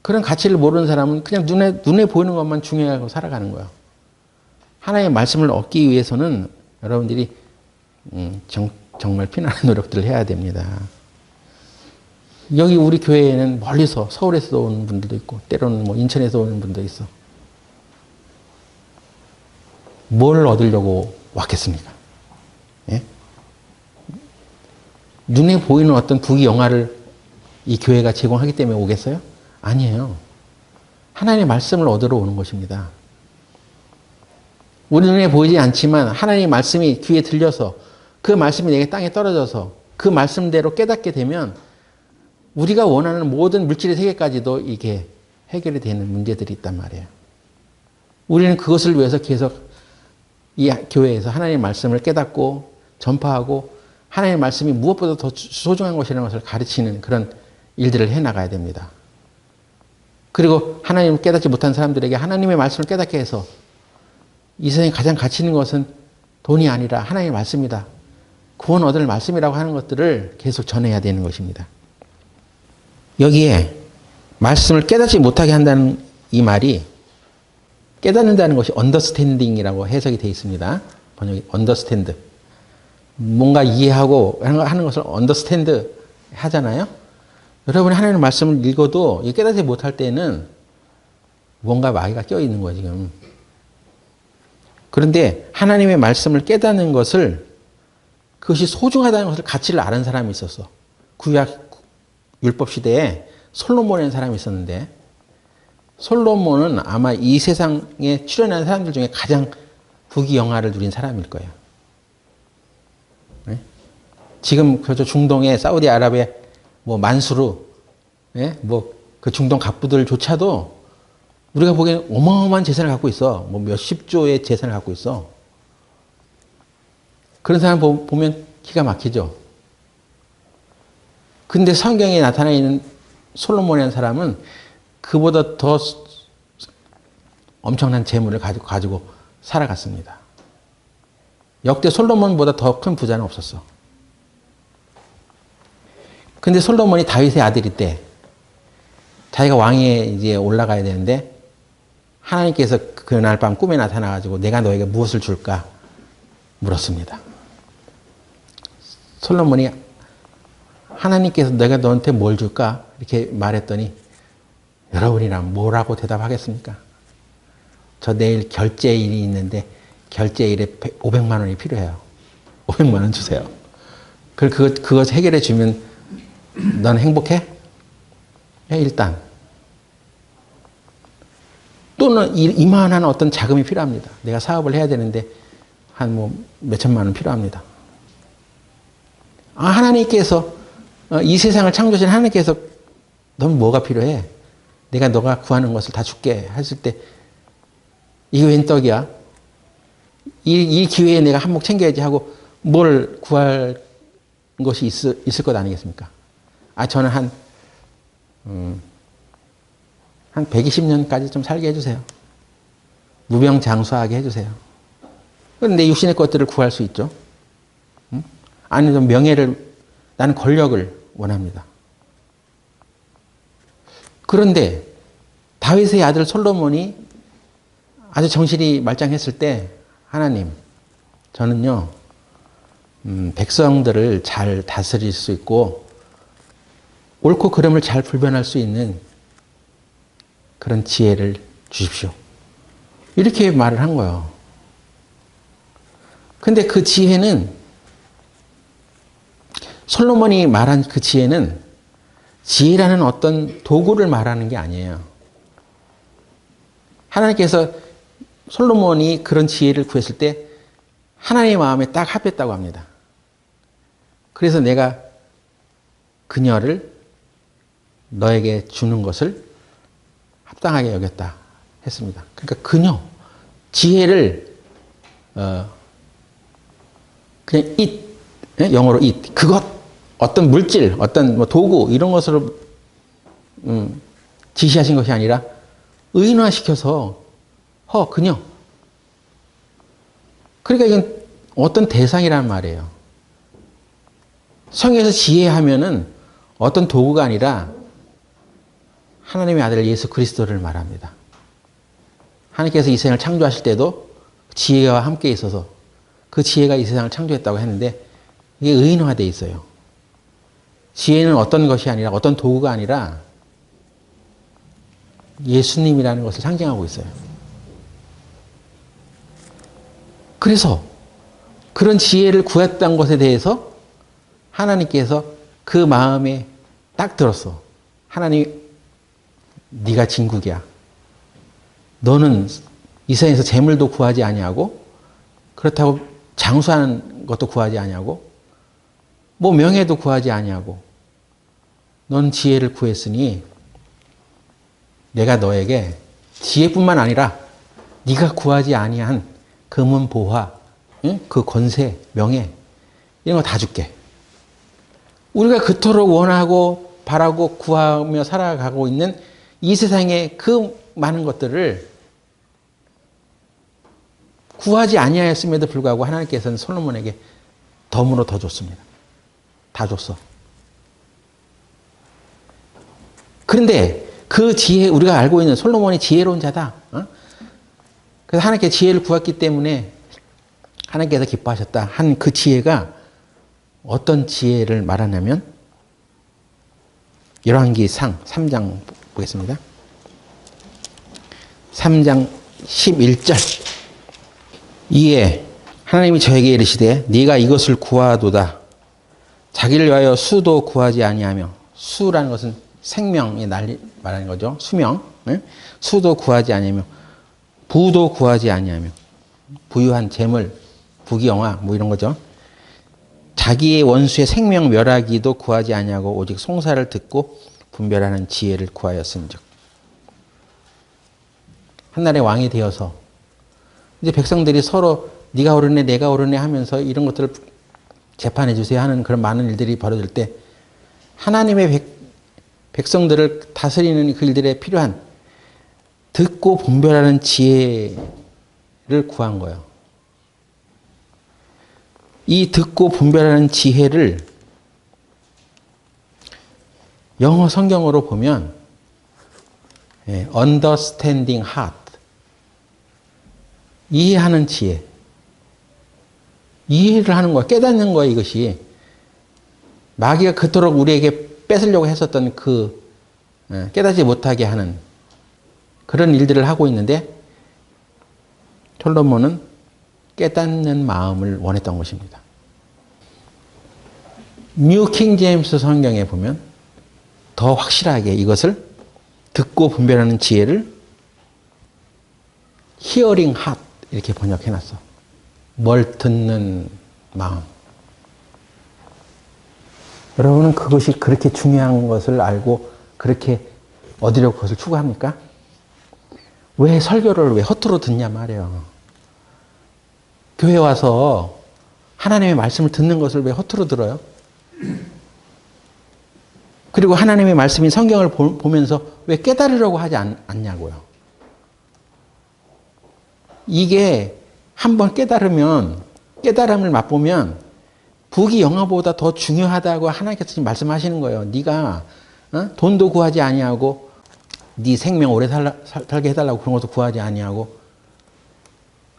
그런 가치를 모르는 사람은 그냥 눈에 보이는 것만 중요하고 살아가는 거예요. 하나님의 말씀을 얻기 위해서는 여러분들이 정말 피나는 노력들을 해야 됩니다. 여기 우리 교회에는 멀리서 서울에서 오는 분들도 있고 때로는 뭐 인천에서 오는 분도 있어. 뭘 얻으려고 왔겠습니까? 예? 눈에 보이는 어떤 부귀영화를 이 교회가 제공하기 때문에 오겠어요? 아니에요. 하나님의 말씀을 얻으러 오는 것입니다. 우리 눈에 보이지 않지만 하나님의 말씀이 귀에 들려서 그 말씀이 내게 땅에 떨어져서 그 말씀대로 깨닫게 되면 우리가 원하는 모든 물질의 세계까지도 이게 해결이 되는 문제들이 있단 말이에요. 우리는 그것을 위해서 계속 이 교회에서 하나님의 말씀을 깨닫고 전파하고 하나님의 말씀이 무엇보다 더 소중한 것이라는 것을 가르치는 그런 일들을 해나가야 됩니다. 그리고 하나님을 깨닫지 못한 사람들에게 하나님의 말씀을 깨닫게 해서 이 세상에 가장 가치 있는 것은 돈이 아니라 하나님의 말씀이다. 구원 얻을 말씀이라고 하는 것들을 계속 전해야 되는 것입니다. 여기에 말씀을 깨닫지 못하게 한다는 이 말이 깨닫는다는 것이 understanding이라고 해석이 되어 있습니다. 번역이 understand. 뭔가 이해하고 하는 것을 understand 하잖아요. 여러분이 하나님의 말씀을 읽어도 깨닫지 못할 때는 뭔가 마귀가 껴있는 거예요, 지금. 그런데 하나님의 말씀을 깨닫는 것을 그것이 소중하다는 것을 가치를 아는 사람이 있었어. 구약 율법 시대에 솔로몬이라는 사람이 있었는데 솔로몬은 아마 이 세상에 출현한 사람들 중에 가장 부귀영화를 누린 사람일 거예요. 네? 지금 그 중동의 사우디아라비아 뭐 만수르, 네? 뭐 그 중동 갑부들조차도 우리가 보기엔 어마어마한 재산을 갖고 있어. 뭐 몇십 조의 재산을 갖고 있어. 그런 사람 보면 기가 막히죠. 근데 성경에 나타나 있는 솔로몬이라는 사람은 그보다 더 엄청난 재물을 가지고 살아갔습니다. 역대 솔로몬보다 더 큰 부자는 없었어. 근데 솔로몬이 다윗의 아들일 때 자기가 왕위에 이제 올라가야 되는데 하나님께서 그날 밤 꿈에 나타나가지고 내가 너에게 무엇을 줄까 물었습니다. 솔로몬이 하나님께서 내가 너한테 뭘 줄까 이렇게 말했더니 여러분이라면 뭐라고 대답하겠습니까? 저 내일 결제일이 있는데 결제일에 500만 원이 필요해요. 500만 원 주세요. 그거 해결해 주면 넌 행복해? 네, 일단. 또는 이만한 어떤 자금이 필요합니다. 내가 사업을 해야 되는데 한 뭐 몇천만 원 필요합니다. 하나님께서 이 세상을 창조하신 하나님께서 넌 뭐가 필요해? 내가 너가 구하는 것을 다 줄게 했을 때 이게 웬 떡이야? 이 기회에 내가 한몫 챙겨야지 하고 뭘 구할 것이 있을 것 아니겠습니까? 저는 한 120년까지 좀 살게 해주세요. 무병장수하게 해주세요. 그런데 육신의 것들을 구할 수 있죠. 아니면 명예를, 나는 권력을 원합니다. 그런데 다윗의 아들 솔로몬이 아주 정신이 말짱했을 때 하나님, 저는요 백성들을 잘 다스릴 수 있고 옳고 그름을 잘 분별할 수 있는 그런 지혜를 주십시오. 이렇게 말을 한 거예요. 근데 그 지혜는 솔로몬이 말한 그 지혜는 지혜라는 어떤 도구를 말하는 게 아니에요. 하나님께서 솔로몬이 그런 지혜를 구했을 때 하나님의 마음에 딱 합했다고 합니다. 그래서 내가 그녀를 너에게 주는 것을 합당하게 여겼다 했습니다. 그러니까 그녀, 지혜를 그냥 영어로 그것, 어떤 물질, 어떤 뭐 도구 이런 것으로 지시하신 것이 아니라 의인화시켜서 그녀. 그러니까 이건 어떤 대상이라는 말이에요. 성경에서 지혜하면은 어떤 도구가 아니라 하나님의 아들 예수 그리스도를 말합니다. 하나님께서 이 세상을 창조하실 때도 지혜와 함께 있어서 그 지혜가 이 세상을 창조했다고 했는데 이게 의인화되어 있어요. 지혜는 어떤 것이 아니라 어떤 도구가 아니라 예수님이라는 것을 상징하고 있어요. 그래서 그런 지혜를 구했던 것에 대해서 하나님께서 그 마음에 딱 들었어. 하나님, 네가 진국이야. 너는 이 세상에서 재물도 구하지 아니하고 그렇다고 장수하는 것도 구하지 아니하고 뭐 명예도 구하지 아니하고 넌 지혜를 구했으니 내가 너에게 지혜뿐만 아니라 네가 구하지 아니한 금은 보화, 응? 그 권세, 명예 이런 거 다 줄게. 우리가 그토록 원하고 바라고 구하며 살아가고 있는 이 세상의 그 많은 것들을 구하지 아니하였음에도 불구하고 하나님께서는 솔로몬에게 덤으로 더 줬습니다. 다 줬어. 그런데 그 지혜, 우리가 알고 있는 솔로몬이 지혜로운 자다. 어? 그래서 하나님께 지혜를 구했기 때문에 하나님께서 기뻐하셨다 한 그 지혜가 어떤 지혜를 말하냐면 열왕기상 3장 보겠습니다. 3장 11절. 이에 하나님이 저에게 이르시되 네가 이것을 구하도다. 자기를 위하여 수도 구하지 아니하며, 수라는 것은 생명이 말하는 거죠. 수명. 네? 수도 구하지 아니하며 부도 구하지 아니하며, 부유한 재물, 부귀영화 뭐 이런 거죠. 자기의 원수의 생명 멸하기도 구하지 아니하고 오직 송사를 듣고 분별하는 지혜를 구하였은즉. 한날의 왕이 되어서 이제 백성들이 서로 네가 옳으네 내가 옳으네 하면서 이런 것들을 재판해 주세요 하는 그런 많은 일들이 벌어질 때 하나님의 백성들을 다스리는 그 일들에 필요한 듣고 분별하는 지혜를 구한 거예요. 이 듣고 분별하는 지혜를 영어 성경으로 보면 understanding heart, 이해하는 지혜, 이해를 하는 거야. 깨닫는 거야. 이것이 마귀가 그토록 우리에게 뺏으려고 했었던 그 깨닫지 못하게 하는 그런 일들을 하고 있는데 솔로몬은 깨닫는 마음을 원했던 것입니다. 뉴 킹 제임스 성경에 보면 더 확실하게 이것을 듣고 분별하는 지혜를 hearing heart 이렇게 번역해놨어. 뭘 듣는 마음. 여러분은 그것이 그렇게 중요한 것을 알고 그렇게 얻으려고 그것을 추구합니까? 왜 설교를 왜 허투루 듣냐 말이에요. 교회 와서 하나님의 말씀을 듣는 것을 왜 허투루 들어요? 그리고 하나님의 말씀인 성경을 보면서 왜 깨달으려고 하지 않냐고요. 이게 한번 깨달으면, 깨달음을 맛보면 부귀 영화보다 더 중요하다고 하나님께서 지금 말씀하시는 거예요. 네가 돈도 구하지 아니하고 네 생명 오래 살게 해달라고 그런 것도 구하지 아니하고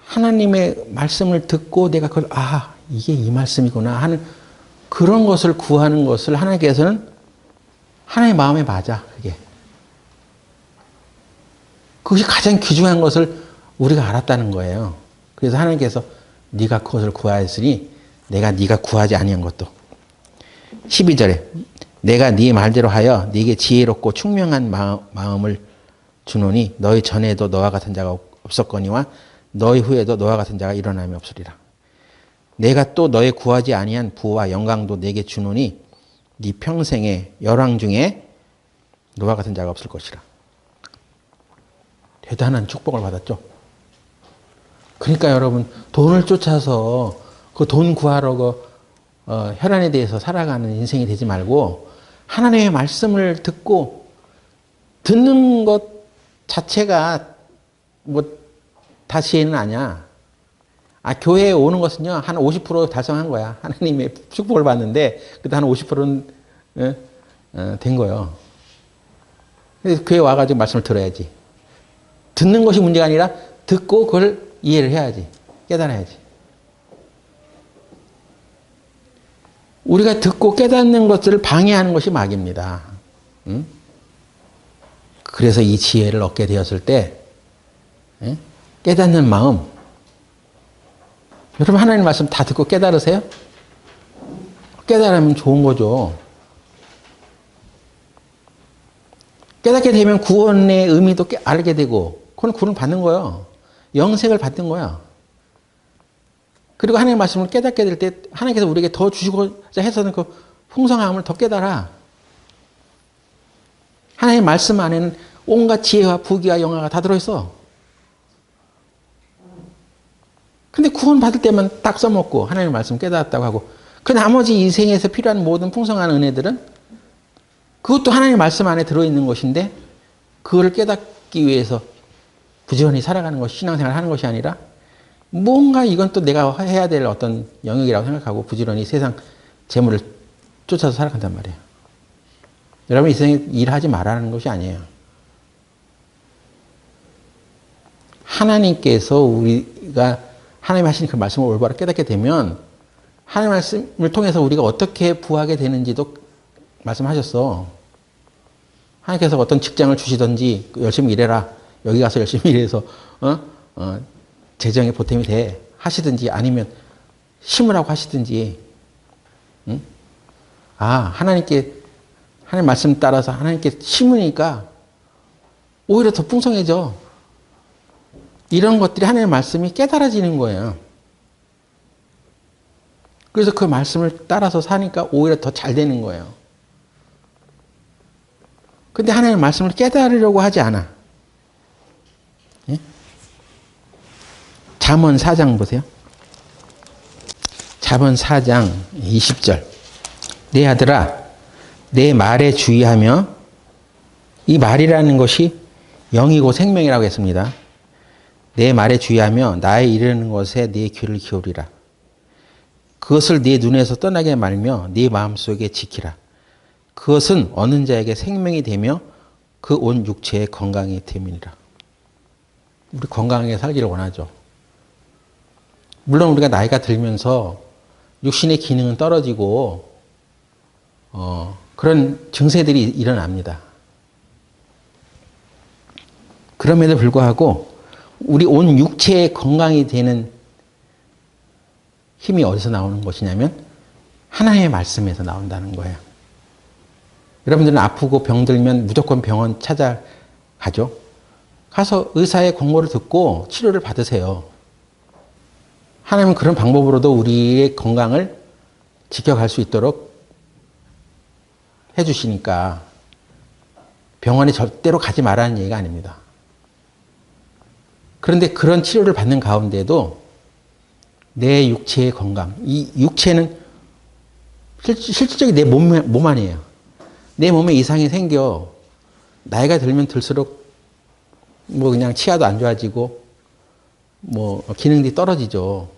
하나님의 말씀을 듣고 내가 그걸 이게 이 말씀이구나 하는 그런 것을 구하는 것을 하나님께서는 하나님의 마음에 맞아. 그것이 가장 귀중한 것을 우리가 알았다는 거예요. 그래서 하나님께서 네가 그것을 구하였으니 내가 네가 구하지 아니한 것도. 12절에 내가 네 말대로 하여 네게 지혜롭고 총명한 마음을 주노니 너희 전에도 너와 같은 자가 없었거니와 너희 후에도 너와 같은 자가 일어남이 없으리라. 내가 또 너의 구하지 아니한 부와 영광도 내게 주노니 네 평생의 열왕 중에 너와 같은 자가 없을 것이라. 대단한 축복을 받았죠. 그러니까 여러분 돈을 쫓아서 그 돈 구하려고 혈안에 대해서 살아가는 인생이 되지 말고 하나님의 말씀을 듣고 듣는 것 자체가 뭐 다 지혜는 아니야. 교회에 오는 것은요 한 50% 달성한 거야. 하나님의 축복을 받는데 그때 한 50%는 된 거예요. 그래서 교회 와가지고 말씀을 들어야지. 듣는 것이 문제가 아니라 듣고 그걸 이해를 해야지. 깨달아야지. 우리가 듣고 깨닫는 것들을 방해하는 것이 마귀입니다. 응? 그래서 이 지혜를 얻게 되었을 때 깨닫는 마음. 여러분 하나님 말씀 다 듣고 깨달으세요? 깨달으면 좋은 거죠. 깨닫게 되면 구원의 의미도 알게 되고 그건 구원을 받는 거예요. 영생을 받는 거야. 그리고 하나님의 말씀을 깨닫게 될 때 하나님께서 우리에게 더 주시고자 해서는 그 풍성함을 더 깨달아. 하나님의 말씀 안에는 온갖 지혜와 부귀와 영화가 다 들어있어. 근데 구원 받을 때만 딱 써먹고 하나님의 말씀 깨달았다고 하고 그 나머지 인생에서 필요한 모든 풍성한 은혜들은 그것도 하나님의 말씀 안에 들어있는 것인데 그거를 깨닫기 위해서 부지런히 살아가는 것이 신앙생활을 하는 것이 아니라 뭔가 이건 또 내가 해야 될 어떤 영역이라고 생각하고 부지런히 세상 재물을 쫓아서 살아간단 말이에요. 여러분 이 세상에 일하지 말라는 것이 아니에요. 하나님께서 우리가 하나님 하신 그 말씀을 올바로 깨닫게 되면 하나님 말씀을 통해서 우리가 어떻게 부하게 되는지도 말씀하셨어. 하나님께서 어떤 직장을 주시든지 열심히 일해라. 여기 가서 열심히 일해서 재정에 보탬이 돼 하시든지 아니면 심으라고 하시든지 응? 하나님 말씀 따라서 하나님께 심으니까 오히려 더 풍성해져. 이런 것들이 하나님의 말씀이 깨달아지는 거예요. 그래서 그 말씀을 따라서 사니까 오히려 더 잘 되는 거예요. 근데 하나님의 말씀을 깨달으려고 하지 않아. 예? 잠언 4장 보세요. 잠언 4장 20절. 내 아들아, 내 말에 주의하며, 이 말이라는 것이 영이고 생명이라고 했습니다. 내 말에 주의하며 나의 이르는 것에 네 귀를 기울이라. 그것을 네 눈에서 떠나게 말며 네 마음속에 지키라. 그것은 얻는 자에게 생명이 되며 그 온 육체의 건강이 됨이니라. 우리 건강하게 살기를 원하죠. 물론 우리가 나이가 들면서 육신의 기능은 떨어지고 그런 증세들이 일어납니다. 그럼에도 불구하고 우리 온 육체의 건강이 되는 힘이 어디서 나오는 것이냐면 하나님의 말씀에서 나온다는 거예요. 여러분들은 아프고 병들면 무조건 병원 찾아가죠. 가서 의사의 권고를 듣고 치료를 받으세요. 하나님은 그런 방법으로도 우리의 건강을 지켜갈 수 있도록 해주시니까 병원에 절대로 가지 말라는 얘기가 아닙니다. 그런데 그런 치료를 받는 가운데도 내 육체의 건강, 이 육체는 실질적인 내 몸 아니에요. 내 몸에 이상이 생겨 나이가 들면 들수록 뭐 그냥 치아도 안 좋아지고 뭐 기능들이 떨어지죠.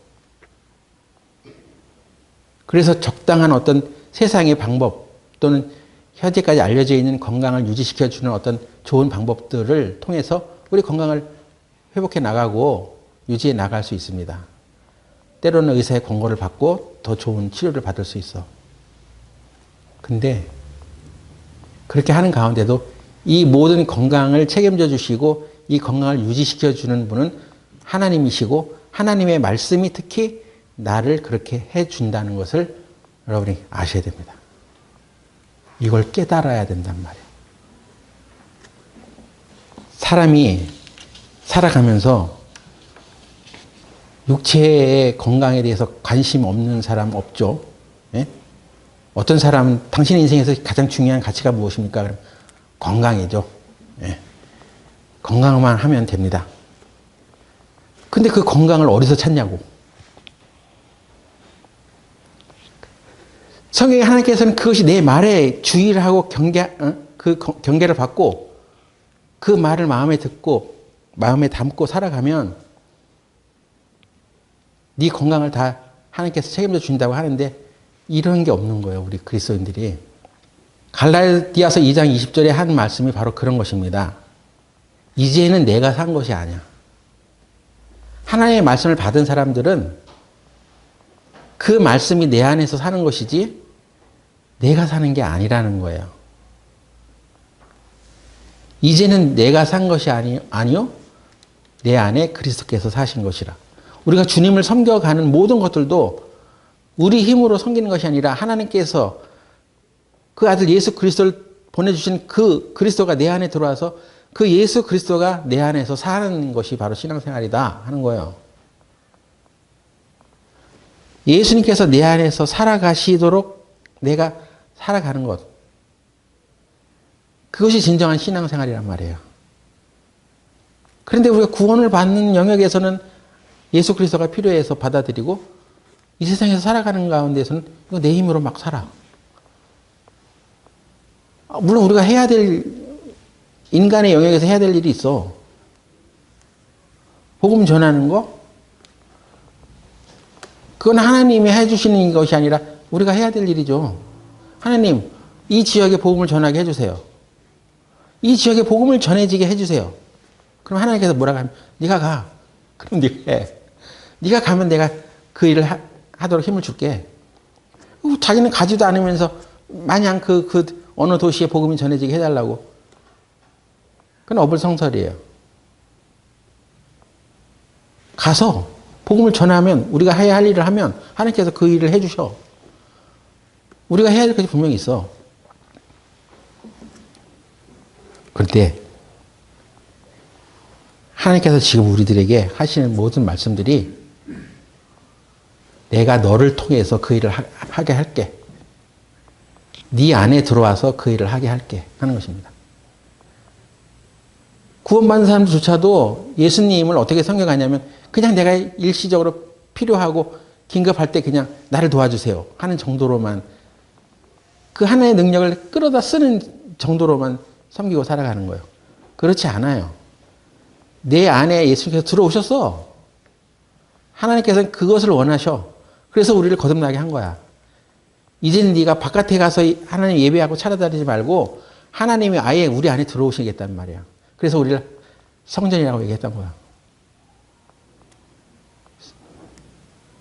그래서 적당한 어떤 세상의 방법 또는 현재까지 알려져 있는 건강을 유지시켜주는 어떤 좋은 방법들을 통해서 우리 건강을 회복해 나가고 유지해 나갈 수 있습니다. 때로는 의사의 권고를 받고 더 좋은 치료를 받을 수 있어. 근데 그렇게 하는 가운데도 이 모든 건강을 책임져 주시고 이 건강을 유지시켜 주는 분은 하나님이시고 하나님의 말씀이 특히 나를 그렇게 해준다는 것을 여러분이 아셔야 됩니다. 이걸 깨달아야 된단 말이에요. 사람이 살아가면서 육체의 건강에 대해서 관심 없는 사람 없죠. 예? 어떤 사람은 당신 인생에서 가장 중요한 가치가 무엇입니까? 그럼 건강이죠. 예. 건강만 하면 됩니다. 근데 그 건강을 어디서 찾냐고. 성경에 하나님께서는 그것이 내 말에 주의를 하고 경계를 받고 그 말을 마음에 듣고 마음에 담고 살아가면 네 건강을 다 하나님께서 책임져 준다고 하는데 이런 게 없는 거예요. 우리 그리스도인들이. 갈라디아서 2장 20절에 한 말씀이 바로 그런 것입니다. 이제는 내가 산 것이 아니야. 하나님의 말씀을 받은 사람들은 그 말씀이 내 안에서 사는 것이지 내가 사는 게 아니라는 거예요. 이제는 내가 산 것이 아니요 내 안에 그리스도께서 사신 것이라. 우리가 주님을 섬겨가는 모든 것들도 우리 힘으로 섬기는 것이 아니라 하나님께서 그 아들 예수 그리스도를 보내주신 그 그리스도가 내 안에 들어와서 그 예수 그리스도가 내 안에서 사는 것이 바로 신앙생활이다 하는 거예요. 예수님께서 내 안에서 살아가시도록 내가 살아가는 것. 그것이 진정한 신앙생활이란 말이에요. 그런데 우리가 구원을 받는 영역에서는 예수 그리스도가 필요해서 받아들이고 이 세상에서 살아가는 가운데서는 이거 내 힘으로 막 살아. 물론 우리가 해야 될, 인간의 영역에서 해야 될 일이 있어. 복음 전하는 거? 그건 하나님이 해주시는 것이 아니라 우리가 해야 될 일이죠. 하나님, 이 지역에 복음을 전하게 해주세요. 이 지역에 복음을 전해지게 해주세요. 그럼 하나님께서 뭐라고 하면, 네가 가. 그럼 네가 해. 네가 가면 내가 그 일을 하도록 힘을 줄게. 자기는 가지도 않으면서 마냥 그 어느 도시에 복음이 전해지게 해달라고. 그건 어불성설이에요. 가서 복음을 전하면, 우리가 해야 할 일을 하면 하나님께서 그 일을 해주셔. 우리가 해야 될 것이 분명히 있어. 그런데 하나님께서 지금 우리들에게 하시는 모든 말씀들이 내가 너를 통해서 그 일을 하게 할게. 네 안에 들어와서 그 일을 하게 할게 하는 것입니다. 구원받는 사람들조차도 예수님을 어떻게 성경하냐면 그냥 내가 일시적으로 필요하고 긴급할 때 그냥 나를 도와주세요 하는 정도로만, 그 하나의 능력을 끌어다 쓰는 정도로만 섬기고 살아가는 거예요. 그렇지 않아요. 내 안에 예수님께서 들어오셨어. 하나님께서는 그것을 원하셔. 그래서 우리를 거듭나게 한 거야. 이제는 네가 바깥에 가서 하나님 예배하고 찾아다니지 말고 하나님이 아예 우리 안에 들어오시겠다는 말이야. 그래서 우리를 성전이라고 얘기했던 거야.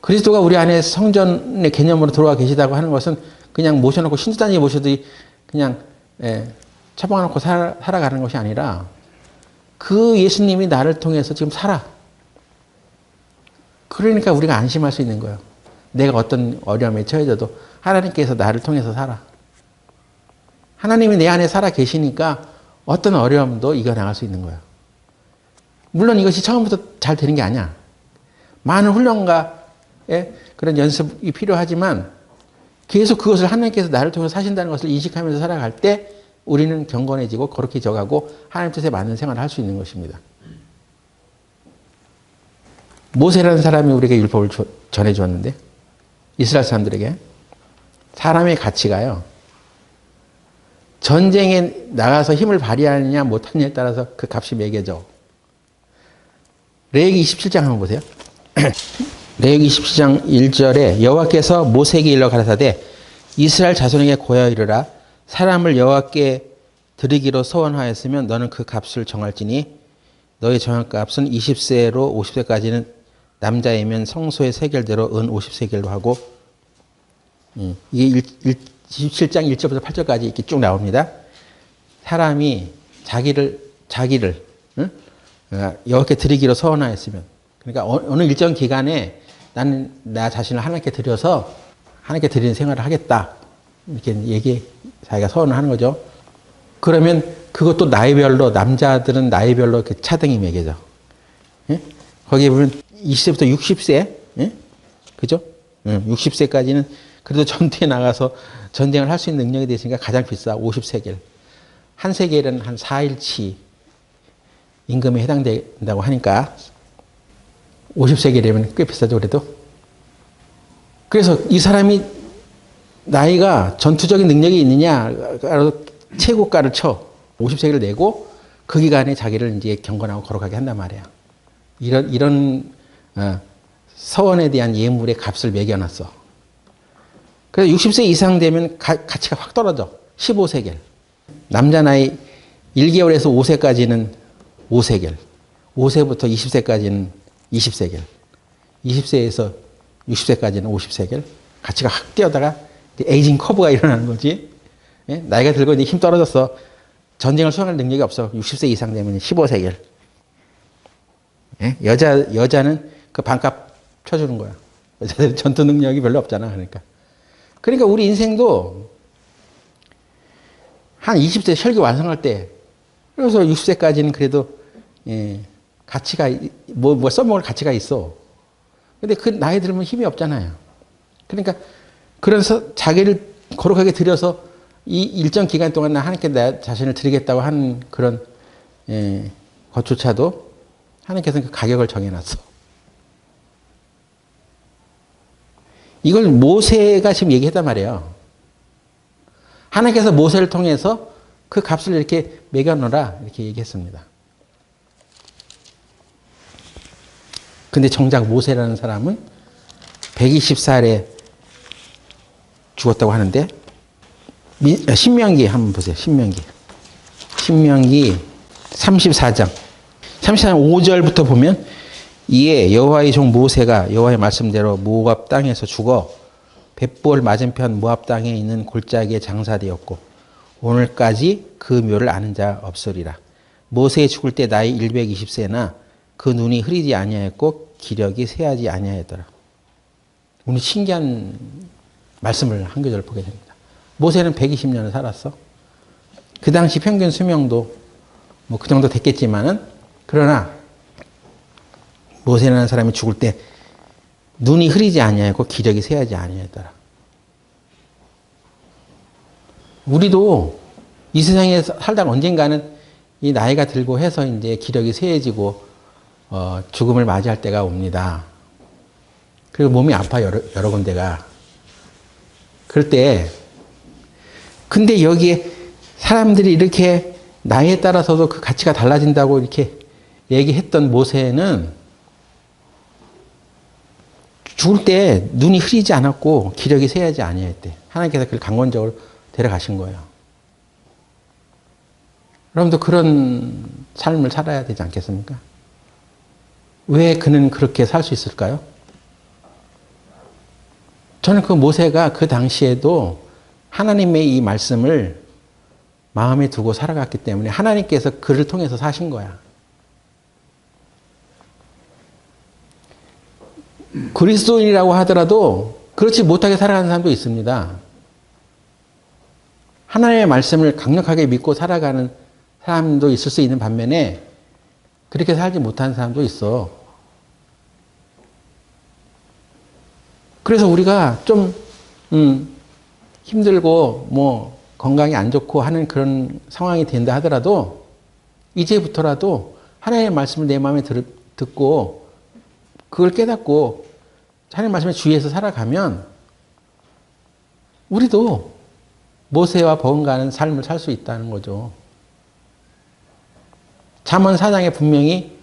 그리스도가 우리 안에 성전의 개념으로 들어와 계시다고 하는 것은 그냥 모셔놓고 신주단지 모셔도 그냥 처방해놓고 살아가는 것이 아니라 그 예수님이 나를 통해서 지금 살아. 그러니까 우리가 안심할 수 있는 거예요. 내가 어떤 어려움에 처해져도 하나님께서 나를 통해서 살아. 하나님이 내 안에 살아 계시니까 어떤 어려움도 이겨나갈 수 있는 거예요. 물론 이것이 처음부터 잘 되는 게 아니야. 많은 훈련과 그런 연습이 필요하지만 계속 그것을 하나님께서 나를 통해서 사신다는 것을 인식하면서 살아갈 때 우리는 경건해지고 거룩해져 가고 하나님 뜻에 맞는 생활을 할 수 있는 것입니다. 모세라는 사람이 우리에게 율법을 전해주었는데 이스라엘 사람들에게 사람의 가치가요. 전쟁에 나가서 힘을 발휘하느냐 못하느냐에 따라서 그 값이 매겨져. 레위기 27장 한번 보세요. 레위기 27장 1절에 여호와께서 모세에게 일러 가라사대 이스라엘 자손에게 고하여 이르라 사람을 여호와께 드리기로 서원하였으면 너는 그 값을 정할지니 너의 정할값은 20세로 50세까지는 남자이면 성소의 세겔대로 은 50세겔로 하고 이게 27장 1절부터 8절까지 이렇게 쭉 나옵니다. 사람이 자기를 여호와께 드리기로 서원하였으면, 그러니까 어느 일정 기간에 나는 나 자신을 하나님께 드려서 하나님께 드리는 생활을 하겠다 이렇게 자기가 서원을 하는 거죠. 그러면 그것도 나이별로, 남자들은 나이별로 그 차등이 매겨져. 예? 거기에 보면 20세부터 60세, 예? 그죠? 60세까지는 그래도 전투에 나가서 전쟁을 할 수 있는 능력이 되으니까 가장 비싸 50세겔. 한 세겔은 한 4일치 임금에 해당된다고 하니까 50세겔이면 꽤 비싸죠, 그래도. 그래서 이 사람이 나이가 전투적인 능력이 있느냐, 최고가를 쳐. 50세겔을 내고 그 기간에 자기를 이제 경건하고 거룩하게 한단 말이야. 이런 서원에 대한 예물의 값을 매겨놨어. 그래서 60세 이상 되면 가치가 확 떨어져. 15세겔. 남자 나이 1개월에서 5세까지는 5세겔. 5세부터 20세까지는 20세겔. 20세에서 60세까지는 50세겔. 가치가 확 뛰어다가 에이징 커브가 일어나는 거지. 예? 나이가 들고 이제 힘 떨어졌어. 전쟁을 수행할 능력이 없어. 60세 이상 되면 15세겔. 예? 여자는 그 반값 쳐주는 거야. 여자들은 전투 능력이 별로 없잖아. 그러니까 우리 인생도 한 20세 설교 완성할 때, 그래서 60세까지는 그래도, 가치가, 뭐 써먹을 가치가 있어. 근데 그 나이 들면 힘이 없잖아요. 그러니까, 그래서 자기를 거룩하게 들여서 이 일정 기간 동안 나 하나님께 나 자신을 드리겠다고 하는 그런, 것조차도 하나님께서는 그 가격을 정해놨어. 이걸 모세가 지금 얘기했단 말이에요. 하나님께서 모세를 통해서 그 값을 이렇게 매겨놓으라 이렇게 얘기했습니다. 근데 정작 모세라는 사람은 120살에 죽었다고 하는데 신명기 한번 보세요. 신명기 34장 5절부터 보면 이에 여호와의 종 모세가 여호와의 말씀대로 모압 땅에서 죽어 벳볼 맞은편 모압 땅에 있는 골짜기에 장사되었고 오늘까지 그 묘를 아는 자 없으리라. 모세 죽을 때 나이 120세나 그 눈이 흐리지 아니하였고 기력이 쇠하지 아니하였더라. 오늘 신기한 말씀을 한 구절 보게 됩니다. 모세는 120년을 살았어. 그 당시 평균 수명도 뭐 그 정도 됐겠지만은 그러나 모세라는 사람이 죽을 때 눈이 흐리지 아니하였고 기력이 쇠하지 아니하였더라. 우리도 이 세상에 살다가 언젠가는 이 나이가 들고 해서 이제 기력이 쇠해지고 죽음을 맞이할 때가 옵니다. 그리고 몸이 아파 여러 군데가. 그럴 때 근데 여기에 사람들이 이렇게 나이에 따라서도 그 가치가 달라진다고 이렇게 얘기했던 모세는 죽을 때 눈이 흐리지 않았고 기력이 쇠하지 아니했대. 하나님께서 그를 강권적으로 데려가신 거예요. 여러분도 그런 삶을 살아야 되지 않겠습니까? 왜 그는 그렇게 살 수 있을까요? 저는 그 모세가 그 당시에도 하나님의 이 말씀을 마음에 두고 살아갔기 때문에 하나님께서 그를 통해서 사신 거야. 그리스도인이라고 하더라도 그렇지 못하게 살아가는 사람도 있습니다. 하나님의 말씀을 강력하게 믿고 살아가는 사람도 있을 수 있는 반면에 그렇게 살지 못하는 사람도 있어. 그래서 우리가 좀 힘들고 뭐 건강이 안 좋고 하는 그런 상황이 된다 하더라도 이제부터라도 하나님의 말씀을 내 마음에 듣고 그걸 깨닫고 하나님의 말씀에 주의해서 살아가면 우리도 모세와 버금가는 삶을 살 수 있다는 거죠. 잠언 4장에 분명히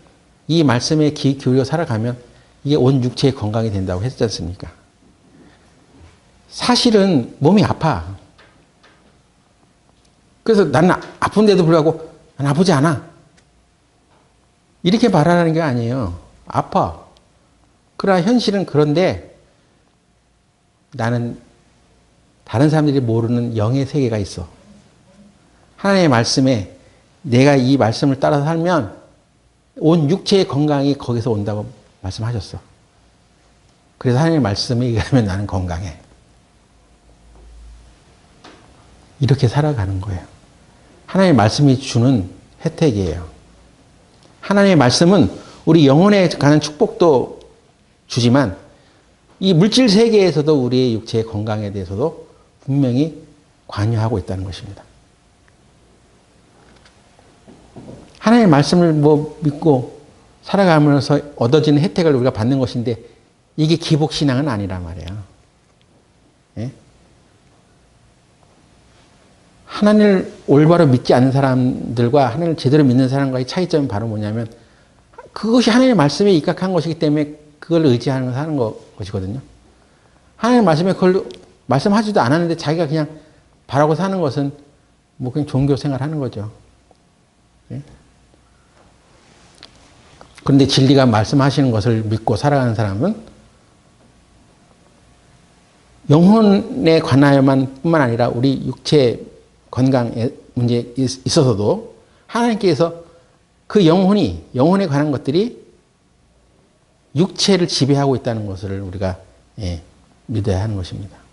이 말씀에 귀 기울여 살아가면 이게 온 육체의 건강이 된다고 했지 않습니까? 사실은 몸이 아파. 그래서 나는 아픈데도 불구하고 난 아프지 않아. 이렇게 말하는 게 아니에요. 아파. 그러나 현실은 그런데 나는 다른 사람들이 모르는 영의 세계가 있어. 하나님의 말씀에 내가 이 말씀을 따라 살면 온 육체의 건강이 거기서 온다고 말씀하셨어. 그래서 하나님의 말씀에 의하면 나는 건강해. 이렇게 살아가는 거예요. 하나님의 말씀이 주는 혜택이에요. 하나님의 말씀은 우리 영혼에 관한 축복도 주지만 이 물질 세계에서도 우리의 육체의 건강에 대해서도 분명히 관여하고 있다는 것입니다. 하나님의 말씀을 믿고 살아가면서 얻어지는 혜택을 우리가 받는 것인데 이게 기복신앙은 아니란 말이에요. 예? 하나님을 올바로 믿지 않는 사람들과 하나님을 제대로 믿는 사람과의 차이점이 바로 뭐냐면 그것이 하나님의 말씀에 입각한 것이기 때문에 그걸 의지하는 사는 것이거든요. 하나님의 말씀에 그걸 말씀하지도 않았는데 자기가 그냥 바라고 사는 것은 뭐 그냥 종교 생활하는 거죠. 예? 그런데 진리가 말씀하시는 것을 믿고 살아가는 사람은 영혼에 관하여만 뿐만 아니라 우리 육체 건강에 문제에 있어서도 하나님께서 그 영혼에 관한 것들이 육체를 지배하고 있다는 것을 우리가 믿어야 하는 것입니다.